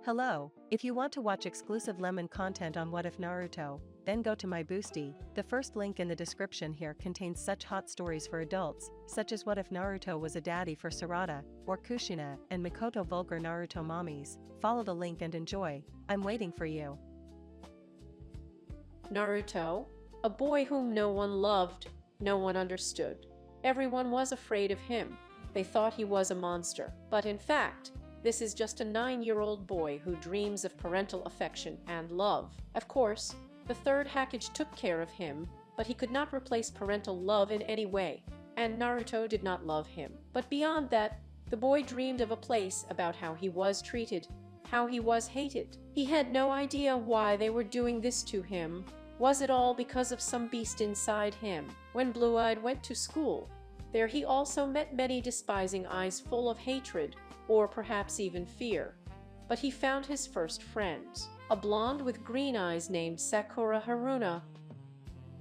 Hello, if you want to watch exclusive lemon content on What If Naruto, then go to my Boosty. The first link in the description here contains such hot stories for adults, such as What If Naruto was a daddy for Sarada, or Kushina and Mikoto vulgar Naruto mommies. Follow the link and enjoy. I'm waiting for you. Naruto, a boy whom no one loved, no one understood. Everyone was afraid of him. They thought he was a monster. But in fact, this is just a 9-year-old boy who dreams of parental affection and love. Of course, the third Hokage took care of him, but he could not replace parental love in any way, and Naruto did not love him. But beyond that, the boy dreamed of a place about how he was treated, how he was hated. He had no idea why they were doing this to him. Was it all because of some beast inside him? When Blue-Eyed went to school, there he also met many despising eyes full of hatred, or perhaps even fear. But he found his first friends, a blonde with green eyes named Sakura Haruna.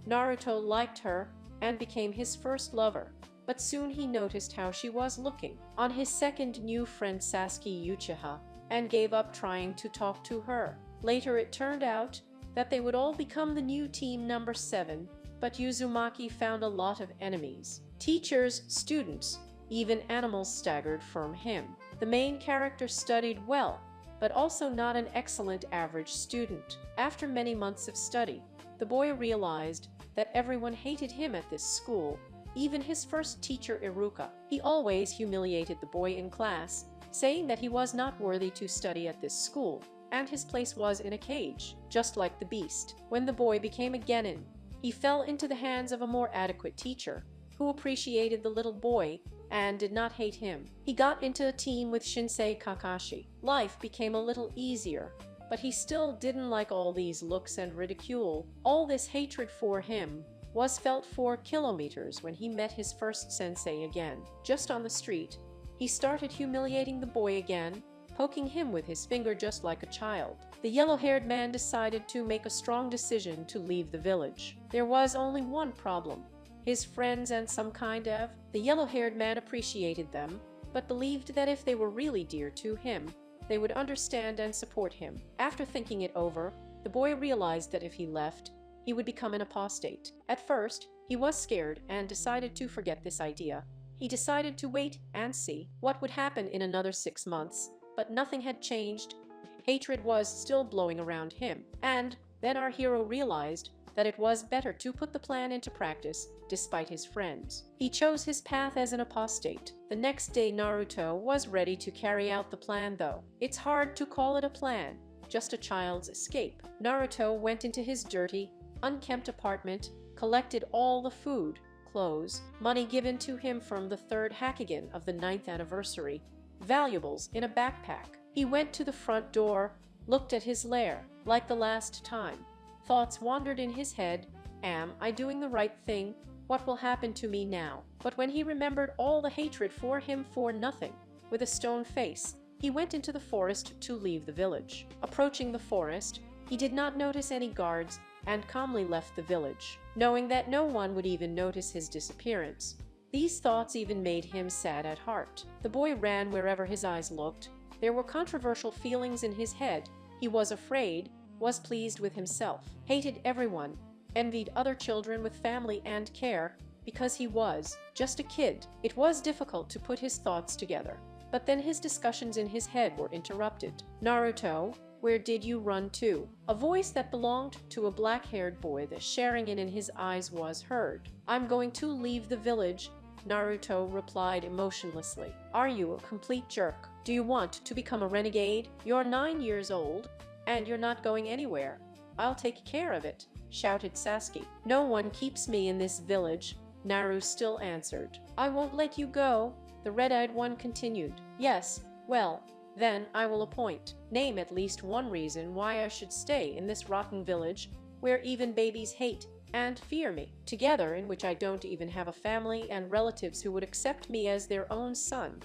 Naruto liked her and became his first lover, but soon he noticed how she was looking on his second new friend Sasuke Uchiha, and gave up trying to talk to her. Later it turned out that they would all become the new team number 7, but Uzumaki found a lot of enemies. Teachers, students, even animals staggered from him. The main character studied well, but also not an excellent average student. After many months of study, the boy realized that everyone hated him at this school, even his first teacher Iruka. He always humiliated the boy in class, saying that he was not worthy to study at this school, and his place was in a cage, just like the beast. When the boy became a genin, he fell into the hands of a more adequate teacher, who appreciated the little boy and did not hate him. He got into a team with Shinsei Kakashi. Life became a little easier, but he still didn't like all these looks and ridicule. All this hatred for him was felt for kilometers when he met his first sensei again. Just on the street, he started humiliating the boy again, poking him with his finger just like a child. The yellow-haired man decided to make a strong decision to leave the village. There was only one problem. His friends and some kind of. The yellow-haired man appreciated them, but believed that if they were really dear to him, they would understand and support him. After thinking it over, the boy realized that if he left, he would become an apostate. At first, he was scared and decided to forget this idea. He decided to wait and see what would happen in another 6 months, but nothing had changed. Hatred was still blowing around him, and then our hero realized that it was better to put the plan into practice despite his friends. He chose his path as an apostate. The next day Naruto was ready to carry out the plan though. It's hard to call it a plan, just a child's escape. Naruto went into his dirty, unkempt apartment, collected all the food, clothes, money given to him from the third Hokage of the 9th anniversary, valuables in a backpack. He went to the front door, looked at his lair, like the last time. Thoughts wandered in his head. Am I doing the right thing? What will happen to me now? But when he remembered all the hatred for him for nothing, with a stone face, he went into the forest to leave the village. Approaching the forest, he did not notice any guards and calmly left the village, knowing that no one would even notice his disappearance. These thoughts even made him sad at heart. The boy ran wherever his eyes looked. There were controversial feelings in his head. He was afraid, was pleased with himself, hated everyone, envied other children with family and care, because he was just a kid. It was difficult to put his thoughts together. But then his discussions in his head were interrupted. Naruto, where did you run to? A voice that belonged to a black-haired boy, the sharingen in his eyes, was heard. I'm going to leave the village, Naruto replied emotionlessly. Are you a complete jerk? Do you want to become a renegade? You're 9 years old, and you're not going anywhere. I'll take care of it, shouted Sasuke. No one keeps me in this village, Naru still answered. I won't let you go, the red-eyed one continued. Yes, well, then I will appoint. Name at least one reason why I should stay in this rotten village, where even babies hate and fear me, together in which I don't even have a family and relatives who would accept me as their own son.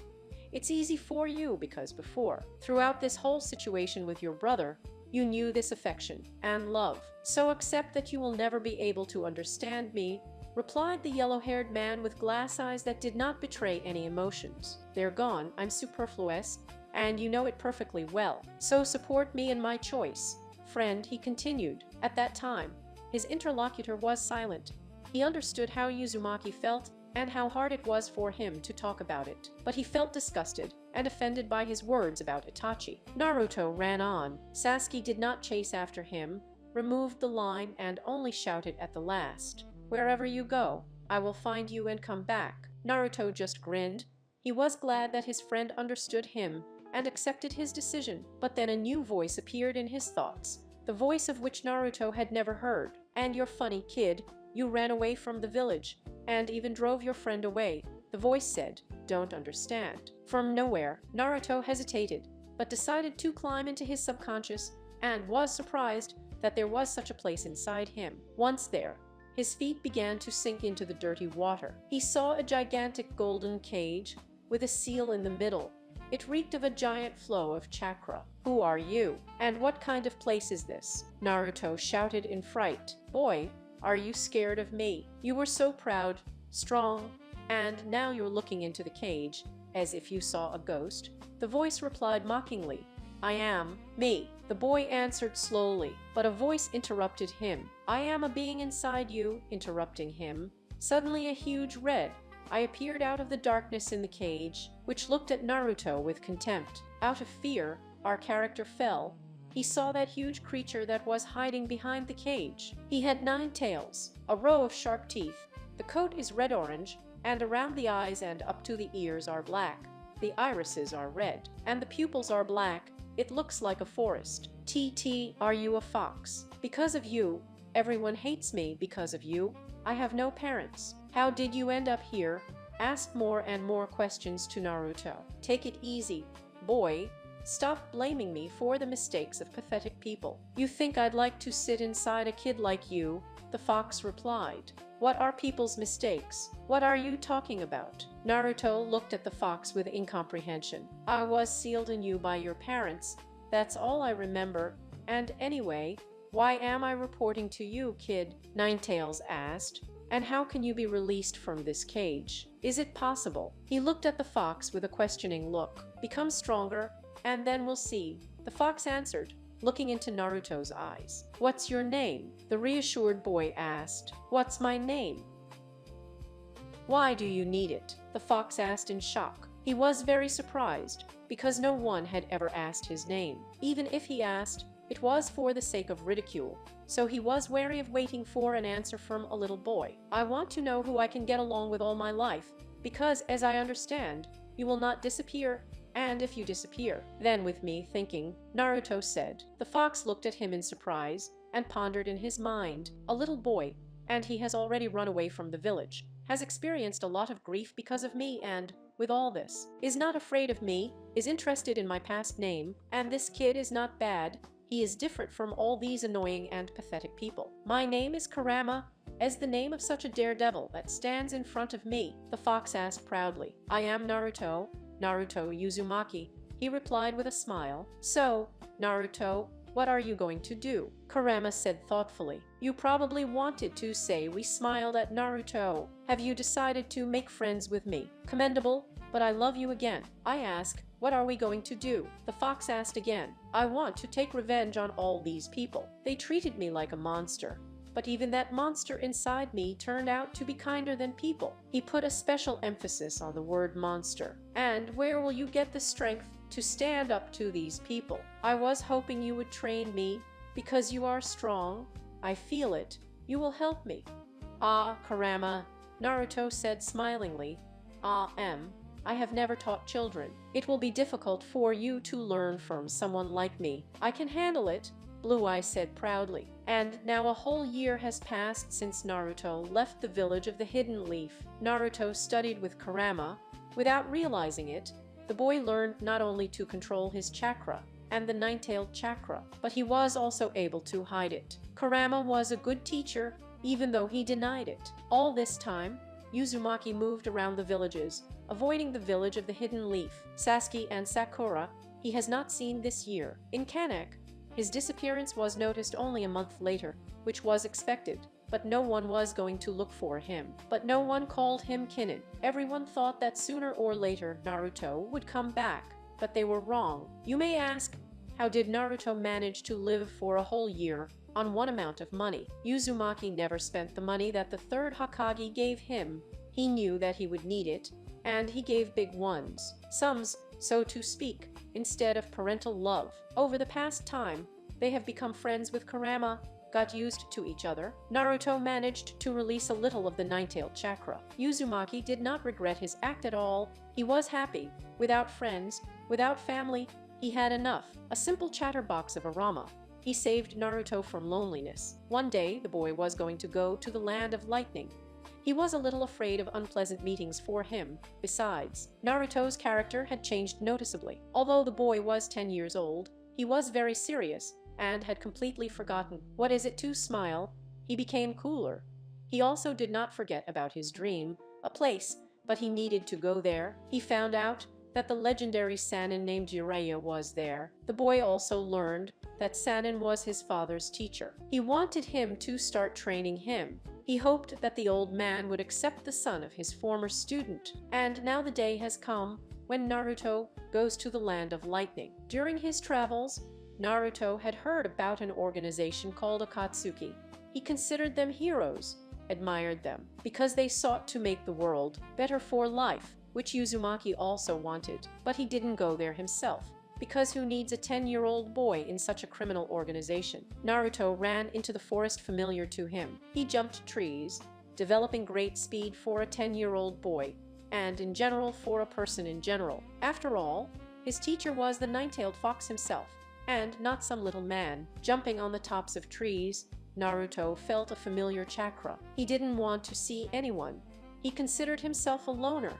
It's easy for you because before, throughout this whole situation with your brother, you knew this affection and love. So accept that you will never be able to understand me, replied the yellow-haired man with glass eyes that did not betray any emotions. They're gone, I'm superfluous, and you know it perfectly well. So support me in my choice. Friend, he continued. At that time, his interlocutor was silent. He understood how Uzumaki felt and how hard it was for him to talk about it. But he felt disgusted and offended by his words about Itachi. Naruto ran on. Sasuke did not chase after him, removed the line, and only shouted at the last, "Wherever you go, I will find you and come back." Naruto just grinned. He was glad that his friend understood him and accepted his decision. But then a new voice appeared in his thoughts, the voice of which Naruto had never heard. "And you're funny, kid. You ran away from the village, and even drove your friend away," the voice said. "Don't understand." From nowhere, Naruto hesitated, but decided to climb into his subconscious, and was surprised that there was such a place inside him. Once there, his feet began to sink into the dirty water. He saw a gigantic golden cage with a seal in the middle. It reeked of a giant flow of chakra. "Who are you? And what kind of place is this?" Naruto shouted in fright. "Boy, are you scared of me? You were so proud, strong, and now you're looking into the cage as if you saw a ghost?" The voice replied mockingly. "I am me," the boy answered slowly, but a voice interrupted him. "I am a being inside you," interrupting him. Suddenly a huge red eye appeared out of the darkness in the cage, which looked at Naruto with contempt. Out of fear, our character fell. He saw that huge creature that was hiding behind the cage. He had 9 tails, a row of sharp teeth. The coat is red-orange, and around the eyes and up to the ears are black. The irises are red, and the pupils are black. It looks like a forest. "TT, are you a fox? Because of you, everyone hates me. Because of you, I have no parents. How did you end up here?" Asked more and more questions to Naruto. "Take it easy, boy. Stop blaming me for the mistakes of pathetic people." "You think I'd like to sit inside a kid like you?" the fox replied. "What are people's mistakes? What are you talking about?" Naruto looked at the fox with incomprehension. "I was sealed in you by your parents. That's all I remember. And anyway, why am I reporting to you, kid?" Ninetails asked. "And how can you be released from this cage? Is it possible?" He looked at the fox with a questioning look. "Become stronger, and then we'll see," the fox answered, looking into Naruto's eyes. "What's your name?" the reassured boy asked. "What's my name? Why do you need it?" the fox asked in shock. He was very surprised, because no one had ever asked his name. Even if he asked, it was for the sake of ridicule. So he was wary of waiting for an answer from a little boy. "I want to know who I can get along with all my life, because, as I understand, you will not disappear, and if you disappear, then with me," thinking, Naruto said. The fox looked at him in surprise and pondered in his mind. "A little boy, and he has already run away from the village, has experienced a lot of grief because of me, and, with all this, is not afraid of me, is interested in my past name, and this kid is not bad. He is different from all these annoying and pathetic people. My name is Kurama, as the name of such a daredevil that stands in front of me," the fox asked proudly. "I am Naruto Uzumaki," he replied with a smile. "So, Naruto, what are you going to do?" Kurama said thoughtfully. "You probably wanted to say we smiled at Naruto. Have you decided to make friends with me? Commendable, but I love you again. I ask, what are we going to do?" the fox asked again. "I want to take revenge on all these people. They treated me like a monster. But even that monster inside me turned out to be kinder than people." He put a special emphasis on the word monster. "And where will you get the strength to stand up to these people?" "I was hoping you would train me, because you are strong. I feel it. You will help me." "Ah, Kurama," Naruto said smilingly. I have never taught children. It will be difficult for you to learn from someone like me." "I can handle it," Blue Eye said proudly. And now a whole year has passed since Naruto left the village of the Hidden Leaf. Naruto studied with Kurama. Without realizing it, the boy learned not only to control his chakra and the nine-tailed chakra, but he was also able to hide it. Kurama was a good teacher, even though he denied it. All this time, Uzumaki moved around the villages, avoiding the village of the Hidden Leaf. Sasuke and Sakura he has not seen this year. In Kanek, his disappearance was noticed only a month later, which was expected, but no one was going to look for him. But no one called him Kinin. Everyone thought that sooner or later Naruto would come back, but they were wrong. You may ask, how did Naruto manage to live for a whole year on one amount of money? Uzumaki never spent the money that the third Hokage gave him. He knew that he would need it, and he gave big ones, sums, so to speak, instead of parental love. Over the past time, they have become friends with Kurama, got used to each other. Naruto managed to release a little of the nine-tailed chakra. Uzumaki did not regret his act at all. He was happy. Without friends, without family, he had enough. A simple chatterbox of Arama. He saved Naruto from loneliness. One day, the boy was going to go to the land of lightning. He was a little afraid of unpleasant meetings for him. Besides, Naruto's character had changed noticeably. Although the boy was 10 years old, he was very serious and had completely forgotten what is it to smile. He became cooler. He also did not forget about his dream, a place, but he needed to go there. He found out that the legendary Sannin named Jiraiya was there. The boy also learned that Sannin was his father's teacher. He wanted him to start training him. He hoped that the old man would accept the son of his former student. And now the day has come when Naruto goes to the land of lightning. During his travels, Naruto had heard about an organization called Akatsuki. He considered them heroes, admired them, because they sought to make the world better for life, which Uzumaki also wanted. But he didn't go there himself, because who needs a 10-year-old boy in such a criminal organization? Naruto ran into the forest familiar to him. He jumped trees, developing great speed for a 10-year-old boy, and in general for a person in general. After all, his teacher was the nine-tailed fox himself, and not some little man. Jumping on the tops of trees, Naruto felt a familiar chakra. He didn't want to see anyone. He considered himself a loner,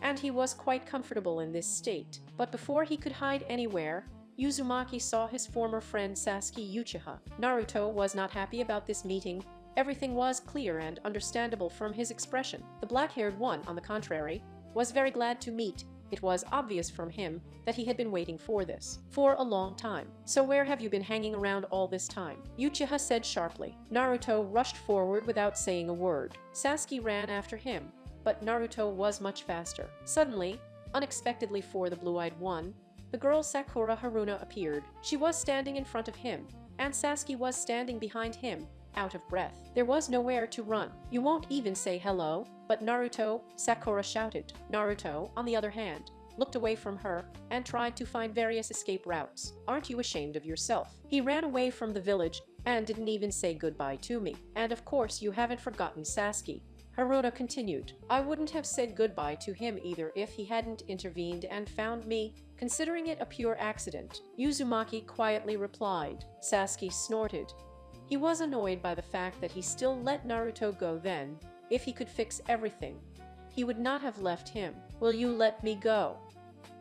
and he was quite comfortable in this state. But before he could hide anywhere, Uzumaki saw his former friend Sasuke Uchiha. Naruto was not happy about this meeting. Everything was clear and understandable from his expression. The black-haired one, on the contrary, was very glad to meet. It was obvious from him that he had been waiting for this for a long time. So where have you been hanging around all this time? Uchiha said sharply. Naruto rushed forward without saying a word. Sasuke ran after him, but Naruto was much faster. Suddenly, unexpectedly for the blue-eyed one, the girl Sakura Haruna appeared. She was standing in front of him, and Sasuke was standing behind him, out of breath. There was nowhere to run. You won't even say hello? But Naruto, Sakura shouted. Naruto, on the other hand, looked away from her and tried to find various escape routes. Aren't you ashamed of yourself? He ran away from the village and didn't even say goodbye to me. And of course you haven't forgotten Sasuke. Haruna continued. I wouldn't have said goodbye to him either if he hadn't intervened and found me, considering it a pure accident. Uzumaki quietly replied. Sasuke snorted. He was annoyed by the fact that he still let Naruto go then. If he could fix everything, he would not have left him. Will you let me go?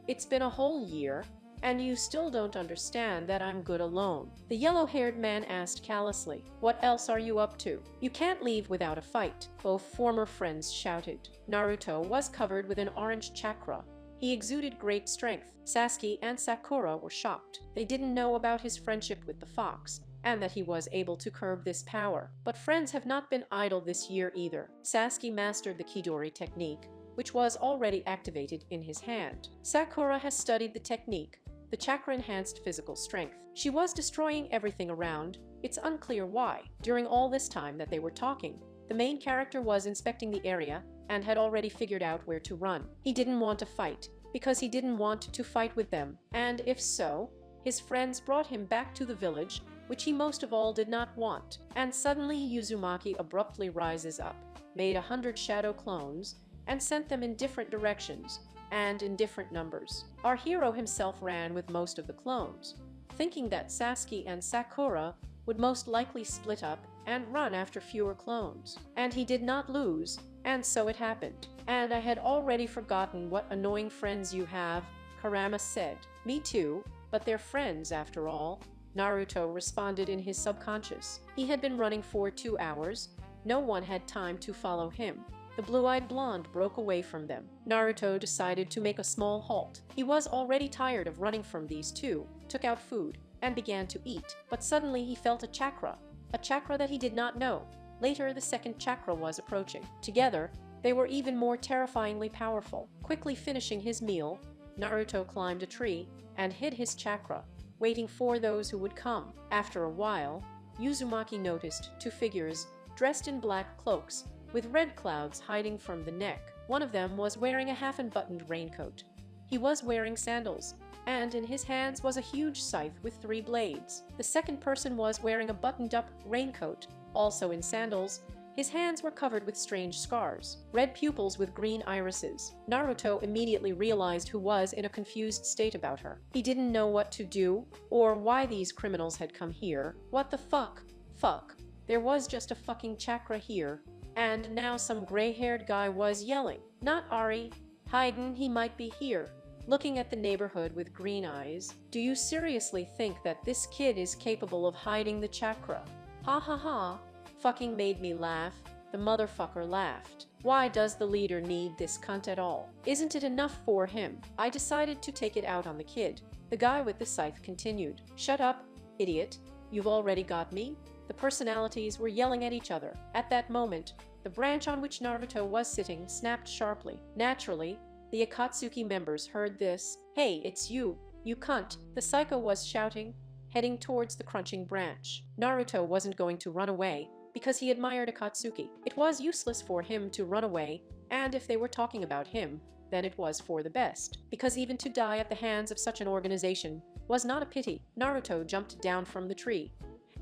It's been a whole year, and you still don't understand that I'm good alone. The yellow-haired man asked callously. What else are you up to? You can't leave without a fight. Both former friends shouted. Naruto was covered with an orange chakra. He exuded great strength. Sasuke and Sakura were shocked. They didn't know about his friendship with the fox, and that he was able to curb this power. But friends have not been idle this year either. Sasuke mastered the Chidori technique, which was already activated in his hand. Sakura has studied the technique, the chakra-enhanced physical strength. She was destroying everything around. It's unclear why. During all this time that they were talking, the main character was inspecting the area and had already figured out where to run. He didn't want to fight, because he didn't want to fight with them, and if so, his friends brought him back to the village, which he most of all did not want. And suddenly Uzumaki abruptly rises up, made 100 shadow clones, and sent them in different directions, and in different numbers. Our hero himself ran with most of the clones, thinking that Sasuke and Sakura would most likely split up and run after fewer clones. And he did not lose, and so it happened. And I had already forgotten what annoying friends you have, Kurama said. Me too, but they're friends after all, Naruto responded in his subconscious. He had been running for 2 hours. No one had time to follow him. The blue-eyed blonde broke away from them. Naruto decided to make a small halt. He was already tired of running from these two, took out food, and began to eat. But suddenly he felt a chakra that he did not know. Later, the second chakra was approaching. Together, they were even more terrifyingly powerful. Quickly finishing his meal, Naruto climbed a tree and hid his chakra, waiting for those who would come. After a while, Uzumaki noticed two figures dressed in black cloaks with red clouds hiding from the neck. One of them was wearing a half-unbuttoned raincoat. He was wearing sandals, and in his hands was a huge scythe with 3 blades. The second person was wearing a buttoned-up raincoat, also in sandals. His hands were covered with strange scars, red pupils with green irises. Naruto immediately realized who was in a confused state about her. He didn't know what to do, or why these criminals had come here. What the fuck? Fuck. There was just a fucking chakra here, and now some gray-haired guy was yelling. Not Ari. Hayden, he might be here. Looking at the neighborhood with green eyes. Do you seriously think that this kid is capable of hiding the chakra? Ha ha ha. Fucking made me laugh. The motherfucker laughed. Why does the leader need this cunt at all? Isn't it enough for him? I decided to take it out on the kid. The guy with the scythe continued. Shut up, idiot. You've already got me? The personalities were yelling at each other. At that moment, the branch on which Naruto was sitting snapped sharply. Naturally, the Akatsuki members heard this. Hey, it's you cunt, the psycho was shouting, heading towards the crunching branch. Naruto wasn't going to run away, because he admired Akatsuki. It was useless for him to run away, and if they were talking about him, then it was for the best, because even to die at the hands of such an organization was not a pity. Naruto jumped down from the tree,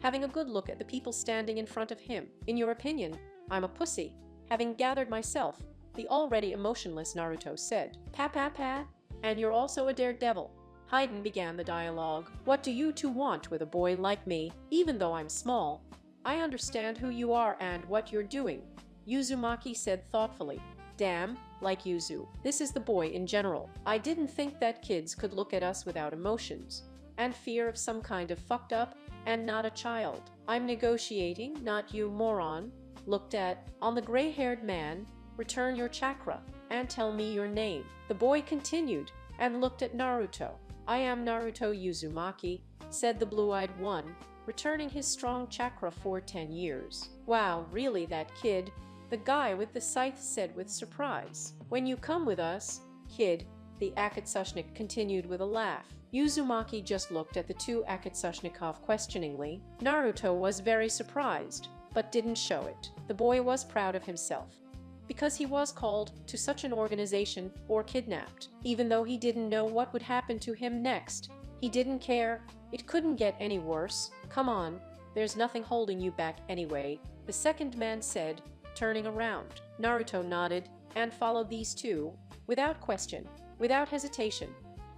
having a good look at the people standing in front of him. In your opinion, I'm a pussy. Having gathered myself, the already emotionless Naruto said, Pa, and you're also a daredevil. Hayden began the dialogue. What do you two want with a boy like me? Even though I'm small, I understand who you are and what you're doing, Uzumaki said thoughtfully. Damn, like Yuzu. This is the boy in general. I didn't think that kids could look at us without emotions and fear of some kind of fucked up and not a child. I'm negotiating, not you, moron. Looked at. On the gray-haired man. Return your chakra and tell me your name. The boy continued and looked at Naruto. I am Naruto Uzumaki, said the blue-eyed one, returning his strong chakra for 10 years. Wow, really that kid? The guy with the scythe said with surprise. When you come with us, kid, the Akatsushnik continued with a laugh. Uzumaki just looked at the two Akatsushnikov questioningly. Naruto was very surprised, but didn't show it. The boy was proud of himself, because he was called to such an organization or kidnapped. Even though he didn't know what would happen to him next, he didn't care. It couldn't get any worse. Come on, there's nothing holding you back anyway, the second man said, turning around. Naruto nodded and followed these two, without question, without hesitation.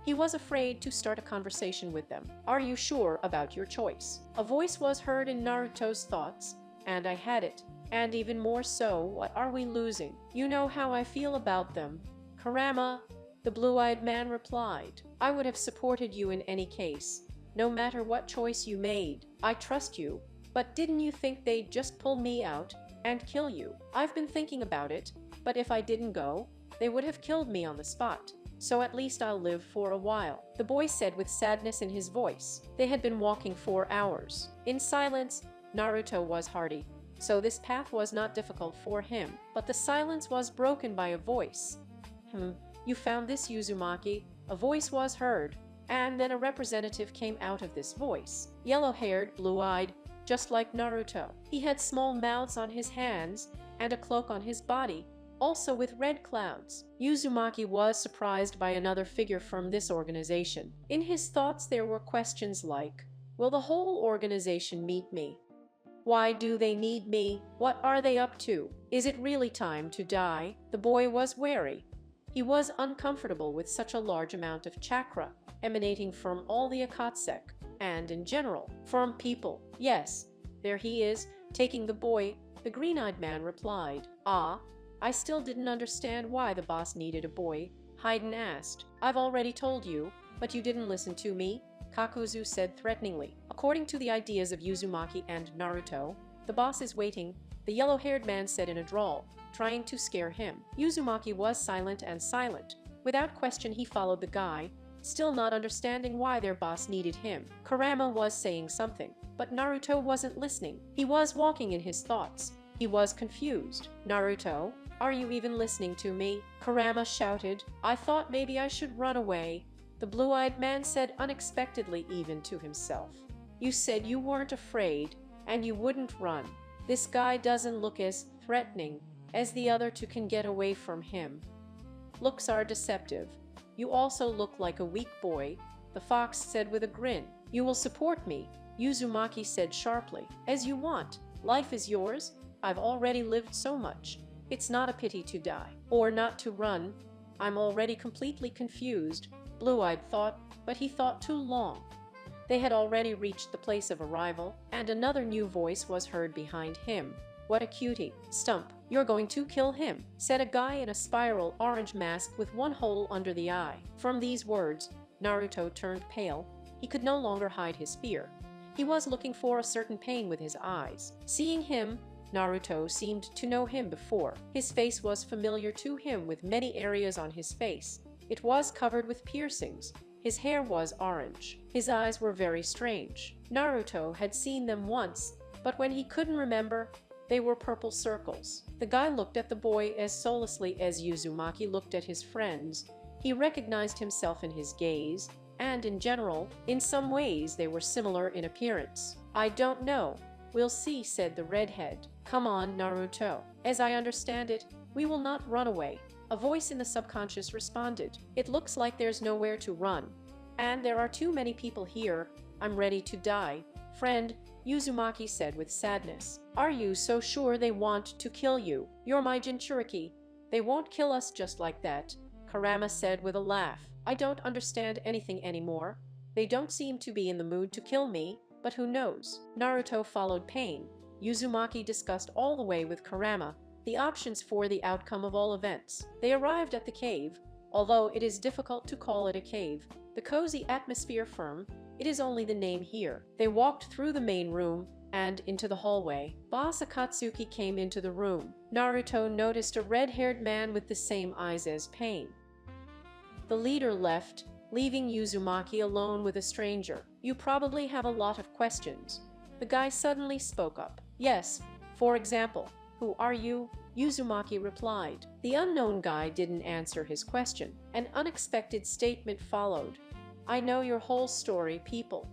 He was afraid to start a conversation with them. Are you sure about your choice? A voice was heard in Naruto's thoughts, and I had it. And even more so, what are we losing? You know how I feel about them. Kurama, the blue-eyed man replied. I would have supported you in any case, no matter what choice you made. I trust you, but didn't you think they'd just pull me out and kill you? I've been thinking about it, but if I didn't go, they would have killed me on the spot. So at least I'll live for a while, the boy said with sadness in his voice. They had been walking for hours. In silence, Naruto was hardy, so this path was not difficult for him, but the silence was broken by a voice. You found this, Uzumaki? A voice was heard, and then a representative came out of this voice. Yellow-haired, blue-eyed, just like Naruto. He had small mouths on his hands and a cloak on his body, also with red clouds. Uzumaki was surprised by another figure from this organization. In his thoughts there were questions like, will the whole organization meet me? Why do they need me? What are they up to? Is it really time to die? The boy was wary. He was uncomfortable with such a large amount of chakra emanating from all the Akatsuki, and in general, from people. Yes, there he is, taking the boy, the green-eyed man replied. Ah, I still didn't understand why the boss needed a boy, Hayden asked. I've already told you, but you didn't listen to me, Kakuzu said threateningly. According to the ideas of Uzumaki and Naruto, the boss is waiting, the yellow-haired man said in a drawl, trying to scare him. Uzumaki was silent and silent. Without question he followed the guy, still not understanding why their boss needed him. Kurama was saying something, but Naruto wasn't listening. He was walking in his thoughts. He was confused. Naruto, Are you even listening to me? Kurama shouted. I thought maybe I should run away, the blue-eyed man said unexpectedly, even to himself. You said you weren't afraid, and you wouldn't run. This guy doesn't look as threatening as the other two can get away from him. Looks are deceptive. You also look like a weak boy, the fox said with a grin. You will support me, Uzumaki said sharply. As you want. Life is yours. I've already lived so much. It's not a pity to die, or not to run. I'm already completely confused, Blue-eyed thought, but he thought too long. They had already reached the place of arrival, and another new voice was heard behind him. What a cutie, Stump, you're going to kill him, said a guy in a spiral orange mask with one hole under the eye. From these words, Naruto turned pale. He could no longer hide his fear. He was looking for a certain pain with his eyes. Seeing him, Naruto seemed to know him before. His face was familiar to him with many areas on his face. It was covered with piercings. His hair was orange. His eyes were very strange. Naruto had seen them once, but when he couldn't remember, they were purple circles. The guy looked at the boy as soullessly as Uzumaki looked at his friends. He recognized himself in his gaze, and in general, in some ways they were similar in appearance. I don't know. We'll see, said the redhead. Come on, Naruto. As I understand it, we will not run away. A voice in the subconscious responded. It looks like there's nowhere to run. And there are too many people here. I'm ready to die. Friend, Uzumaki said with sadness. Are you so sure they want to kill you? You're my Jinchuriki. They won't kill us just like that, Kurama said with a laugh. I don't understand anything anymore. They don't seem to be in the mood to kill me, but who knows? Naruto followed Pain. Uzumaki discussed all the way with Kurama the options for the outcome of all events. They arrived at the cave. Although it is difficult to call it a cave, the cozy atmosphere firm, it is only the name here. They walked through the main room and into the hallway. Boss Akatsuki came into the room. Naruto noticed a red-haired man with the same eyes as Pain. The leader left, leaving Uzumaki alone with a stranger. You probably have a lot of questions. The guy suddenly spoke up. Yes, for example, who are you? Uzumaki replied. The unknown guy didn't answer his question. An unexpected statement followed. I know your whole story, people.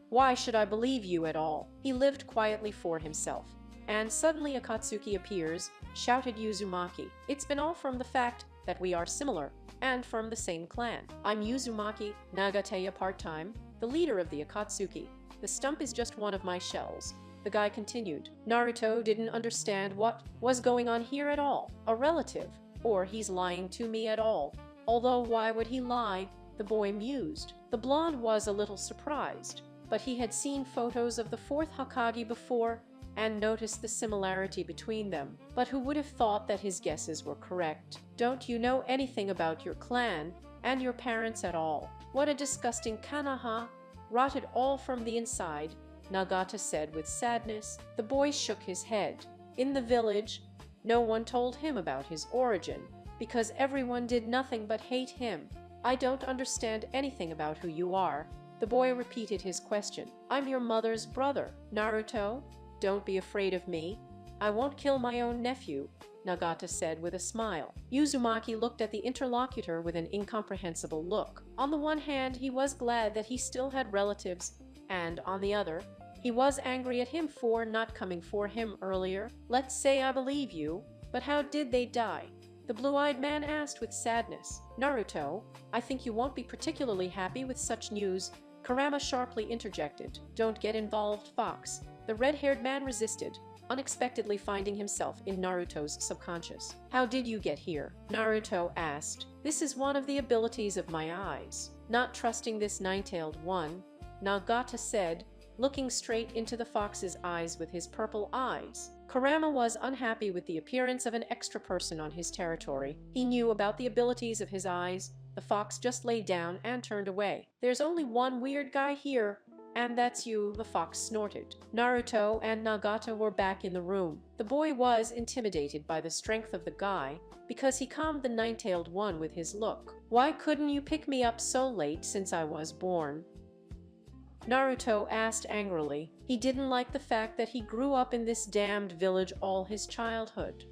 Why should I believe you at all? He lived quietly for himself. And suddenly Akatsuki appears, shouted Uzumaki. It's been all from the fact that we are similar, and from the same clan. I'm Uzumaki, Nagateya part-time, the leader of the Akatsuki. The stump is just one of my shells. The guy continued. Naruto didn't understand what was going on here at all. A relative, or he's lying to me at all. Although why would he lie? The boy mused. The blonde was a little surprised, but he had seen photos of the fourth Hokage before and noticed the similarity between them. But who would have thought that his guesses were correct? Don't you know anything about your clan and your parents at all? What a disgusting Kanaha! Rotted all from the inside, Nagata said with sadness. The boy shook his head. In the village, no one told him about his origin, because everyone did nothing but hate him. I don't understand anything about who you are. The boy repeated his question. I'm your mother's brother, Naruto. Don't be afraid of me. I won't kill my own nephew, Nagata said with a smile. Uzumaki looked at the interlocutor with an incomprehensible look. On the one hand, he was glad that he still had relatives, and on the other, he was angry at him for not coming for him earlier. Let's say I believe you, but how did they die? The blue-eyed man asked with sadness. Naruto, I think you won't be particularly happy with such news, Kurama sharply interjected. Don't get involved, Fox. The red-haired man resisted, unexpectedly finding himself in Naruto's subconscious. How did you get here? Naruto asked. This is one of the abilities of my eyes. Not trusting this nine-tailed one, Nagata said, looking straight into the fox's eyes with his purple eyes. Kurama was unhappy with the appearance of an extra person on his territory. He knew about the abilities of his eyes. The fox just lay down and turned away. There's only one weird guy here, and that's you, the fox snorted. Naruto and Nagata were back in the room. The boy was intimidated by the strength of the guy, because he calmed the nine-tailed one with his look. Why couldn't you pick me up so late since I was born? Naruto asked angrily. He didn't like the fact that he grew up in this damned village all his childhood.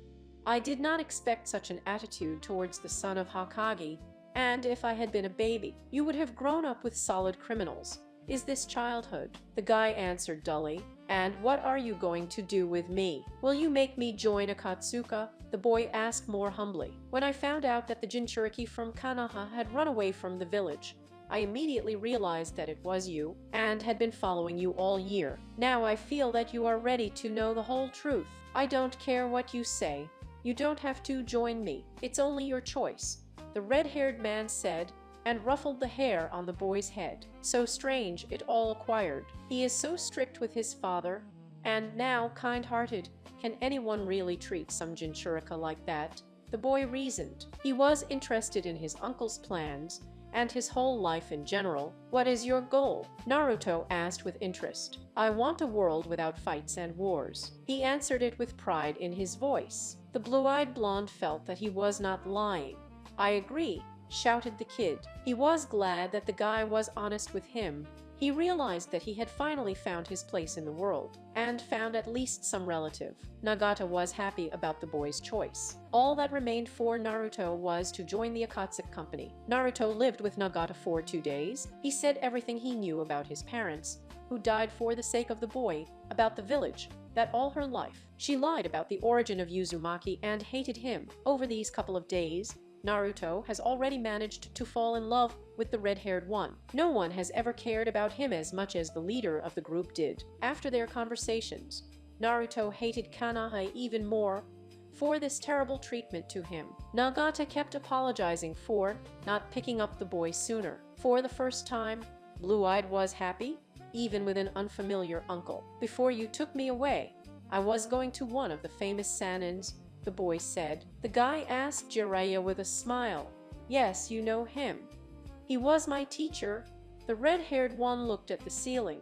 I did not expect such an attitude towards the son of Hokage, and if I had been a baby, you would have grown up with solid criminals. Is this childhood? The guy answered dully. And what are you going to do with me? Will you make me join Akatsuka? The boy asked more humbly. When I found out that the Jinchuriki from Kanaha had run away from the village, I immediately realized that it was you, and had been following you all year. Now I feel that you are ready to know the whole truth. I don't care what you say. You don't have to join me. It's only your choice, the red-haired man said, and ruffled the hair on the boy's head. So strange it all acquired. He is so strict with his father, and now kind-hearted. Can anyone really treat some Jinchurika like that? The boy reasoned. He was interested in his uncle's plans, and his whole life in general. What is your goal? Naruto asked with interest. I want a world without fights and wars. He answered it with pride in his voice. The blue-eyed blonde felt that he was not lying. I agree, shouted the kid. He was glad that the guy was honest with him. He realized that he had finally found his place in the world, and found at least some relative. Nagata was happy about the boy's choice. All that remained for Naruto was to join the Akatsuki company. Naruto lived with Nagata for 2 days. He said everything he knew about his parents, who died for the sake of the boy, about the village, that all her life she lied about the origin of Uzumaki and hated him. Over these couple of days, Naruto has already managed to fall in love with the red-haired one. No one has ever cared about him as much as the leader of the group did. After their conversations, Naruto hated Kanaha even more for this terrible treatment to him. Nagata kept apologizing for not picking up the boy sooner. For the first time, Blue-Eyed was happy, even with an unfamiliar uncle. Before you took me away, I was going to one of the famous Sanins, the boy said. The guy asked Jiraiya with a smile. Yes, you know him. He was my teacher. The red-haired one looked at the ceiling,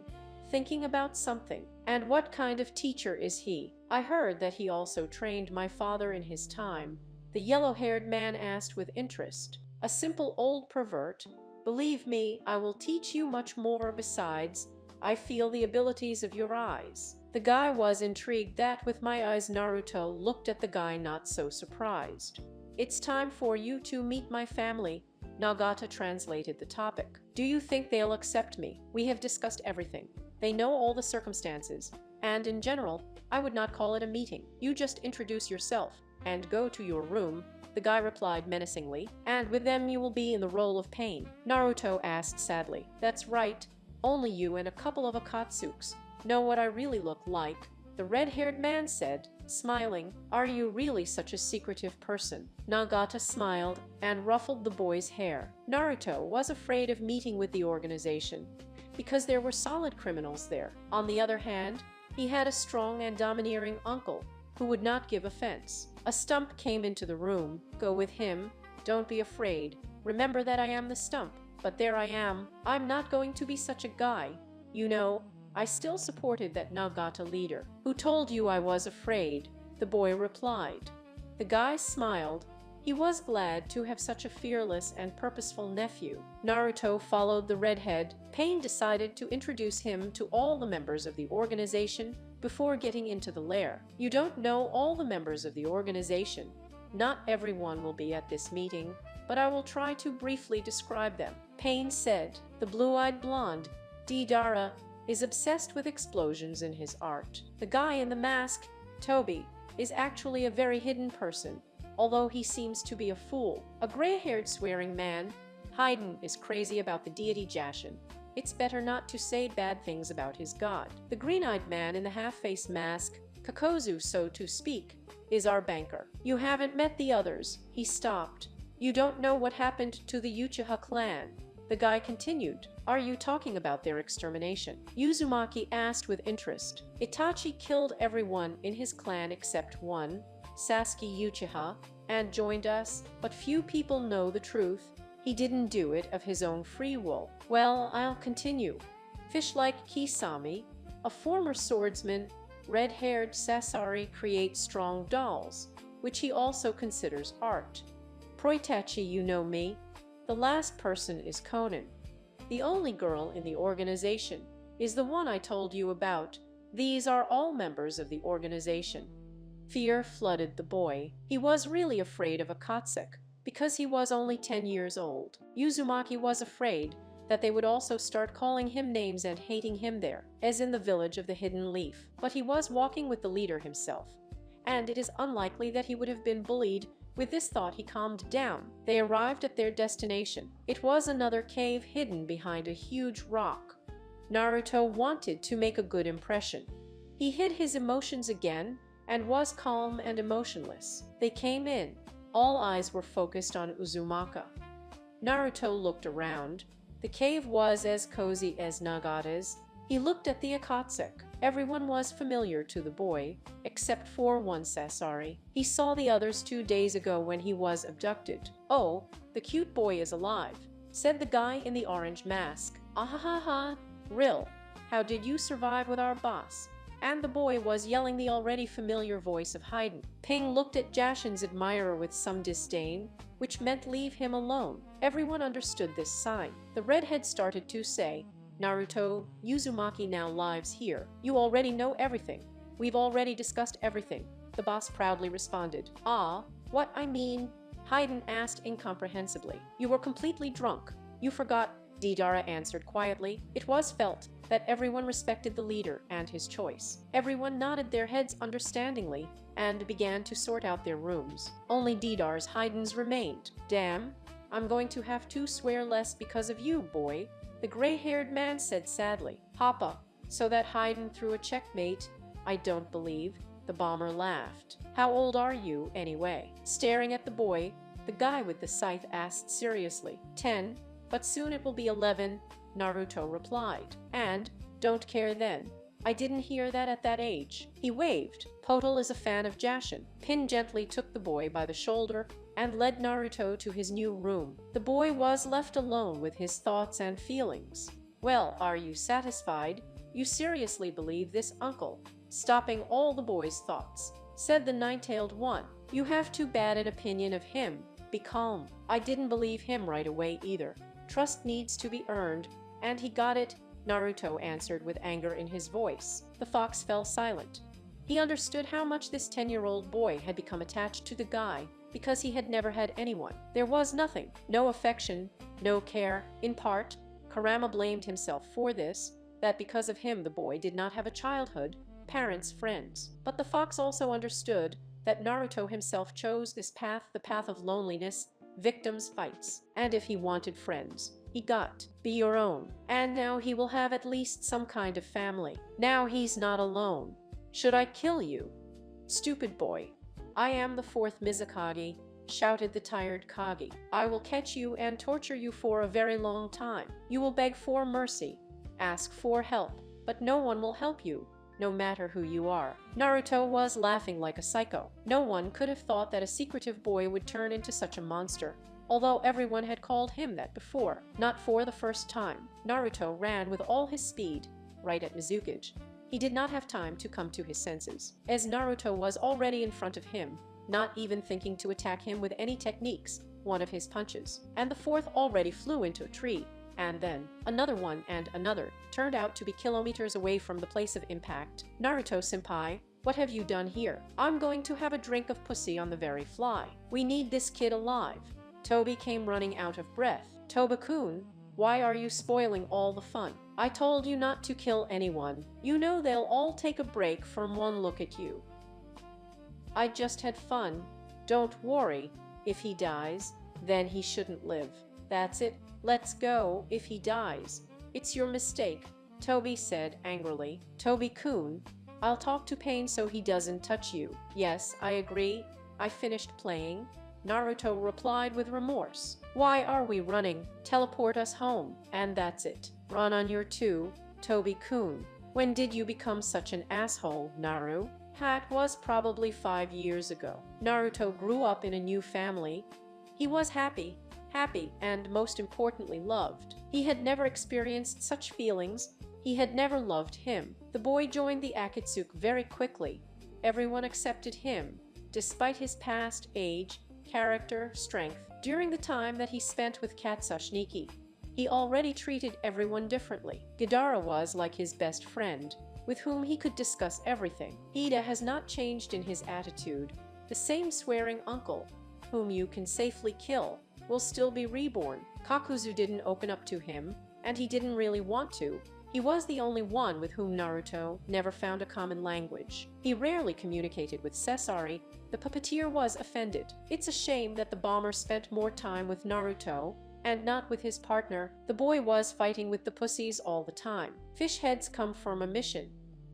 thinking about something. And what kind of teacher is he? I heard that he also trained my father in his time, the yellow-haired man asked with interest. A simple old pervert. Believe me, I will teach you much more. Besides, I feel the abilities of your eyes. The guy was intrigued that with my eyes. Naruto looked at the guy, not so surprised. It's time for you to meet my family. Nagata translated the topic. Do you think they'll accept me? We have discussed everything. They know all the circumstances, and in general, I would not call it a meeting. You just introduce yourself and go to your room, the guy replied menacingly, and with them you will be in the role of Pain. Naruto asked sadly. That's right, only you and a couple of Akatsuks know what I really look like, the red-haired man said, smiling. Are you really such a secretive person? Nagata smiled and ruffled the boy's hair. Naruto was afraid of meeting with the organization because there were solid criminals there. On the other hand, he had a strong and domineering uncle who would not give offense. A stump came into the room. Go with him. Don't be afraid. Remember that I am the stump. But there I am. I'm not going to be such a guy. You know, I still supported that Nagata leader. Who told you I was afraid? The boy replied. The guy smiled. He was glad to have such a fearless and purposeful nephew. Naruto followed the redhead. Pain decided to introduce him to all the members of the organization before getting into the lair. You don't know all the members of the organization. Not everyone will be at this meeting, but I will try to briefly describe them. Pain said. The blue-eyed blonde, Deidara, is obsessed with explosions in his art. The guy in the mask, Toby, is actually a very hidden person, although he seems to be a fool. A gray-haired swearing man, Haydn, is crazy about the deity Jashin. It's better not to say bad things about his god. The green-eyed man in the half-face mask, Kakozu so to speak, is our banker. You haven't met the others. He stopped. You don't know what happened to the Uchiha clan. The guy continued. Are you talking about their extermination? Uzumaki asked with interest. Itachi killed everyone in his clan except one, Sasuke Uchiha, and joined us, but few people know the truth. He didn't do it of his own free will. Well, I'll continue. Fish-like Kisame, a former swordsman, red-haired Sasori creates strong dolls, which he also considers art. Proitachi, you know me. The last person is Konan. The only girl in the organization is the one I told you about. These are all members of the organization. Fear flooded the boy. He was really afraid of Akatsuki because he was only 10 years old. Uzumaki was afraid that they would also start calling him names and hating him there, as in the village of the Hidden Leaf. But he was walking with the leader himself, and it is unlikely that he would have been bullied. With this thought, he calmed down. They arrived at their destination. It was another cave hidden behind a huge rock. Naruto wanted to make a good impression. He hid his emotions again and was calm and emotionless. They came in. All eyes were focused on Uzumaki. Naruto looked around. The cave was as cozy as Nagata's. He looked at the Akatsuki. Everyone was familiar to the boy, except for one Sasori. He saw the others 2 days ago when he was abducted. "Oh, the cute boy is alive," said the guy in the orange mask. "Ahahaha, Rill, how did you survive with our boss?" And the boy was yelling the already familiar voice of Haydn. Ping looked at Jashin's admirer with some disdain, which meant leave him alone. Everyone understood this sign. The redhead started to say, "Naruto, Uzumaki now lives here. You already know everything. We've already discussed everything," the boss proudly responded. "Ah, what I mean?" Haydn asked incomprehensibly. "You were completely drunk. You forgot," Deidara answered quietly. It was felt that everyone respected the leader and his choice. Everyone nodded their heads understandingly and began to sort out their rooms. Only Deidara's Haydn's remained. "Damn, I'm going to have to swear less because of you, boy," the gray-haired man said sadly. "Papa, so that Haydn threw a checkmate? I don't believe." The bomber laughed. "How old are you, anyway?" Staring at the boy, the guy with the scythe asked seriously. 10, but soon it will be 11, Naruto replied. "And don't care then." "I didn't hear that at that age." He waved. Potal is a fan of Jashin. Pin gently took the boy by the shoulder and led Naruto to his new room. The boy was left alone with his thoughts and feelings. "Well, are you satisfied? You seriously believe this, uncle?" Stopping all the boy's thoughts, said the nine-tailed one. "You have too bad an opinion of him. Be calm." "I didn't believe him right away either. Trust needs to be earned, and he got it," Naruto answered with anger in his voice. The fox fell silent. He understood how much this 10-year-old boy had become attached to the guy because he had never had anyone. There was nothing, no affection, no care. In part, Kurama blamed himself for this, that because of him the boy did not have a childhood, parents, friends. But the fox also understood that Naruto himself chose this path, the path of loneliness, victims, fights. And if he wanted friends, he got. Be your own. And now he will have at least some kind of family. Now he's not alone. "Should I kill you?" "Stupid boy. I am the 4th Mizukage," shouted the tired Kage. "I will catch you and torture you for a very long time. You will beg for mercy, ask for help, but no one will help you, no matter who you are." Naruto was laughing like a psycho. No one could have thought that a secretive boy would turn into such a monster, although everyone had called him that before. Not for the first time, Naruto ran with all his speed, right at Mizukage. He did not have time to come to his senses, as Naruto was already in front of him, not even thinking to attack him with any techniques, one of his punches, and the 4th already flew into a tree, and then another one and another, turned out to be kilometers away from the place of impact. "Naruto-senpai, what have you done here?" "I'm going to have a drink of pussy on the very fly. We need this kid alive." Toby came running out of breath. "Toba-kun, why are you spoiling all the fun? I told you not to kill anyone. You know they'll all take a break from one look at you." "I just had fun. Don't worry. If he dies, then he shouldn't live. That's it. Let's go. If he dies, it's your mistake," Toby said angrily. "Toby-kun, I'll talk to Pain so he doesn't touch you." "Yes, I agree. I finished playing," Naruto replied with remorse. "Why are we running? Teleport us home, and that's it." "Run on your two, Toby-kun. When did you become such an asshole, Naru?" "That was probably 5 years ago." Naruto grew up in a new family. He was happy, and most importantly loved. He had never experienced such feelings. He had never loved him. The boy joined the Akatsuki very quickly. Everyone accepted him, despite his past, age, character, strength. During the time that he spent with Katsushiki, he already treated everyone differently. Gadara was like his best friend. with whom he could discuss everything. Ida has not changed in his attitude. The same swearing uncle, whom you can safely kill, will still be reborn. Kakuzu didn't open up to him, and he didn't really want to. He was the only one with whom Naruto never found a common language. He rarely communicated with Sesari. The puppeteer was offended. It's a shame that the bomber spent more time with Naruto and not with his partner. The boy was fighting with the pussies all the time. Fish heads come from a mission.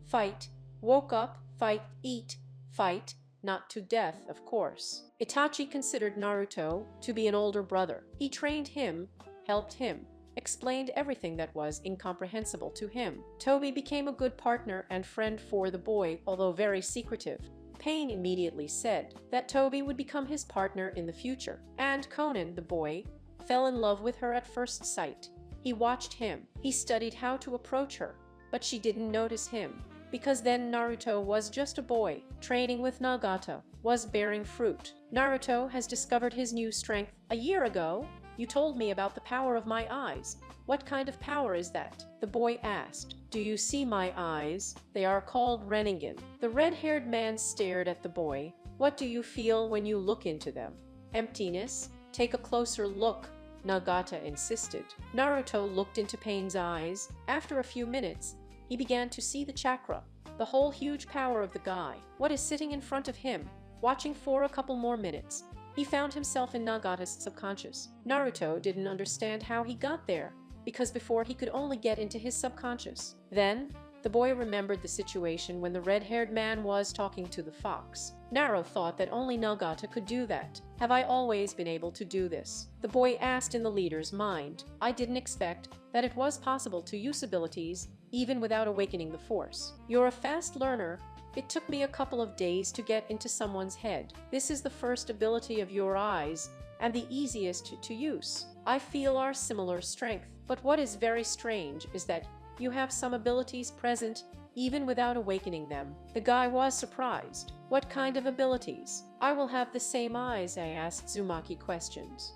Fight, woke up, fight, eat, fight, not to death, of course. Itachi considered Naruto to be an older brother. He trained him, helped him, explained everything that was incomprehensible to him. Toby became a good partner and friend for the boy, although very secretive. Pain immediately said that Toby would become his partner in the future. And Conan, the boy, fell in love with her at first sight. He watched him. He studied how to approach her, but she didn't notice him. Because then Naruto was just a boy. Training with Nagata was bearing fruit. Naruto has discovered his new strength. A year ago, you told me about the power of my eyes. What kind of power is that? The boy asked. Do you see my eyes? They are called Renningen. The red-haired man stared at the boy. What do you feel when you look into them? Emptiness? Take a closer look, Nagata insisted. Naruto looked into Pain's eyes. After a few minutes, he began to see the chakra, the whole huge power of the guy. What is sitting in front of him? Watching for a couple more minutes, he found himself in Nagata's subconscious. Naruto didn't understand how he got there, because before he could only get into his subconscious. Then, the boy remembered the situation when the red-haired man was talking to the fox. Naruto thought that only Nagata could do that. Have I always been able to do this? The boy asked in the leader's mind. I didn't expect that it was possible to use abilities even without awakening the force. You're a fast learner. It took me a couple of days to get into someone's head. This is the first ability of your eyes, and the easiest to use. I feel our similar strength, but what is very strange is that you have some abilities present even without awakening them. The guy was surprised. What kind of abilities? I will have the same eyes, I asked Uzumaki questions.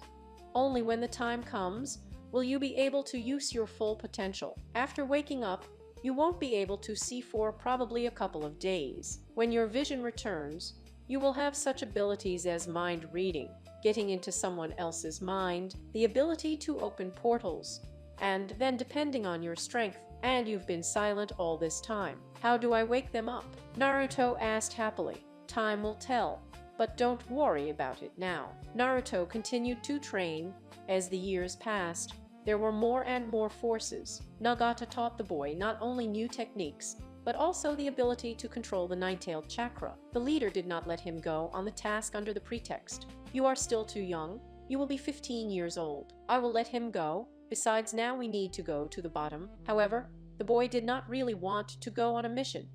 Only when the time comes will you be able to use your full potential. After waking up, you won't be able to see for probably a couple of days. When your vision returns, you will have such abilities as mind reading, getting into someone else's mind, the ability to open portals, and then depending on your strength, and you've been silent all this time. How do I wake them up? Naruto asked happily. Time will tell, but don't worry about it now. Naruto continued to train. As the years passed, there were more and more forces. Nagata taught the boy not only new techniques, but also the ability to control the nine-tailed chakra. The leader did not let him go on the task under the pretext. You are still too young. You will be 15 years old. I will let him go. Besides, now we need to go to the bottom. However, the boy did not really want to go on a mission.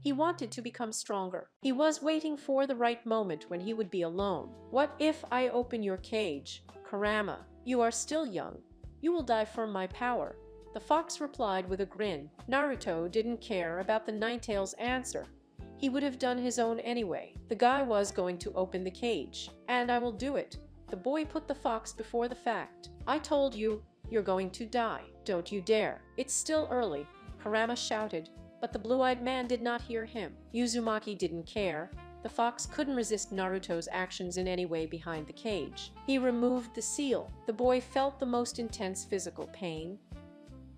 He wanted to become stronger. He was waiting for the right moment when he would be alone. What if I open your cage? Kurama, you are still young. You will die from my power. The fox replied with a grin. Naruto didn't care about the Ninetales' answer. He would have done his own anyway. The guy was going to open the cage. And I will do it. The boy put the fox before the fact. I told you, you're going to die. Don't you dare. It's still early, Kurama shouted, but the blue-eyed man did not hear him. Uzumaki didn't care. The fox couldn't resist Naruto's actions in any way behind the cage. He removed the seal. The boy felt the most intense physical pain.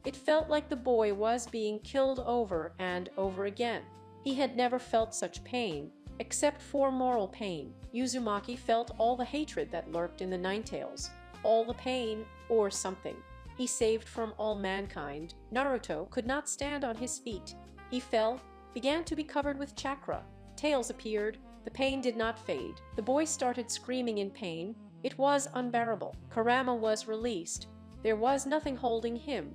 It felt like the boy was being killed over and over again. He had never felt such pain, except for moral pain. Uzumaki felt all the hatred that lurked in the Ninetales, all the pain, or something. He saved from all mankind. Naruto could not stand on his feet. He fell, began to be covered with chakra. Tails appeared. The pain did not fade. The boy started screaming in pain. It was unbearable. Kurama was released. There was nothing holding him.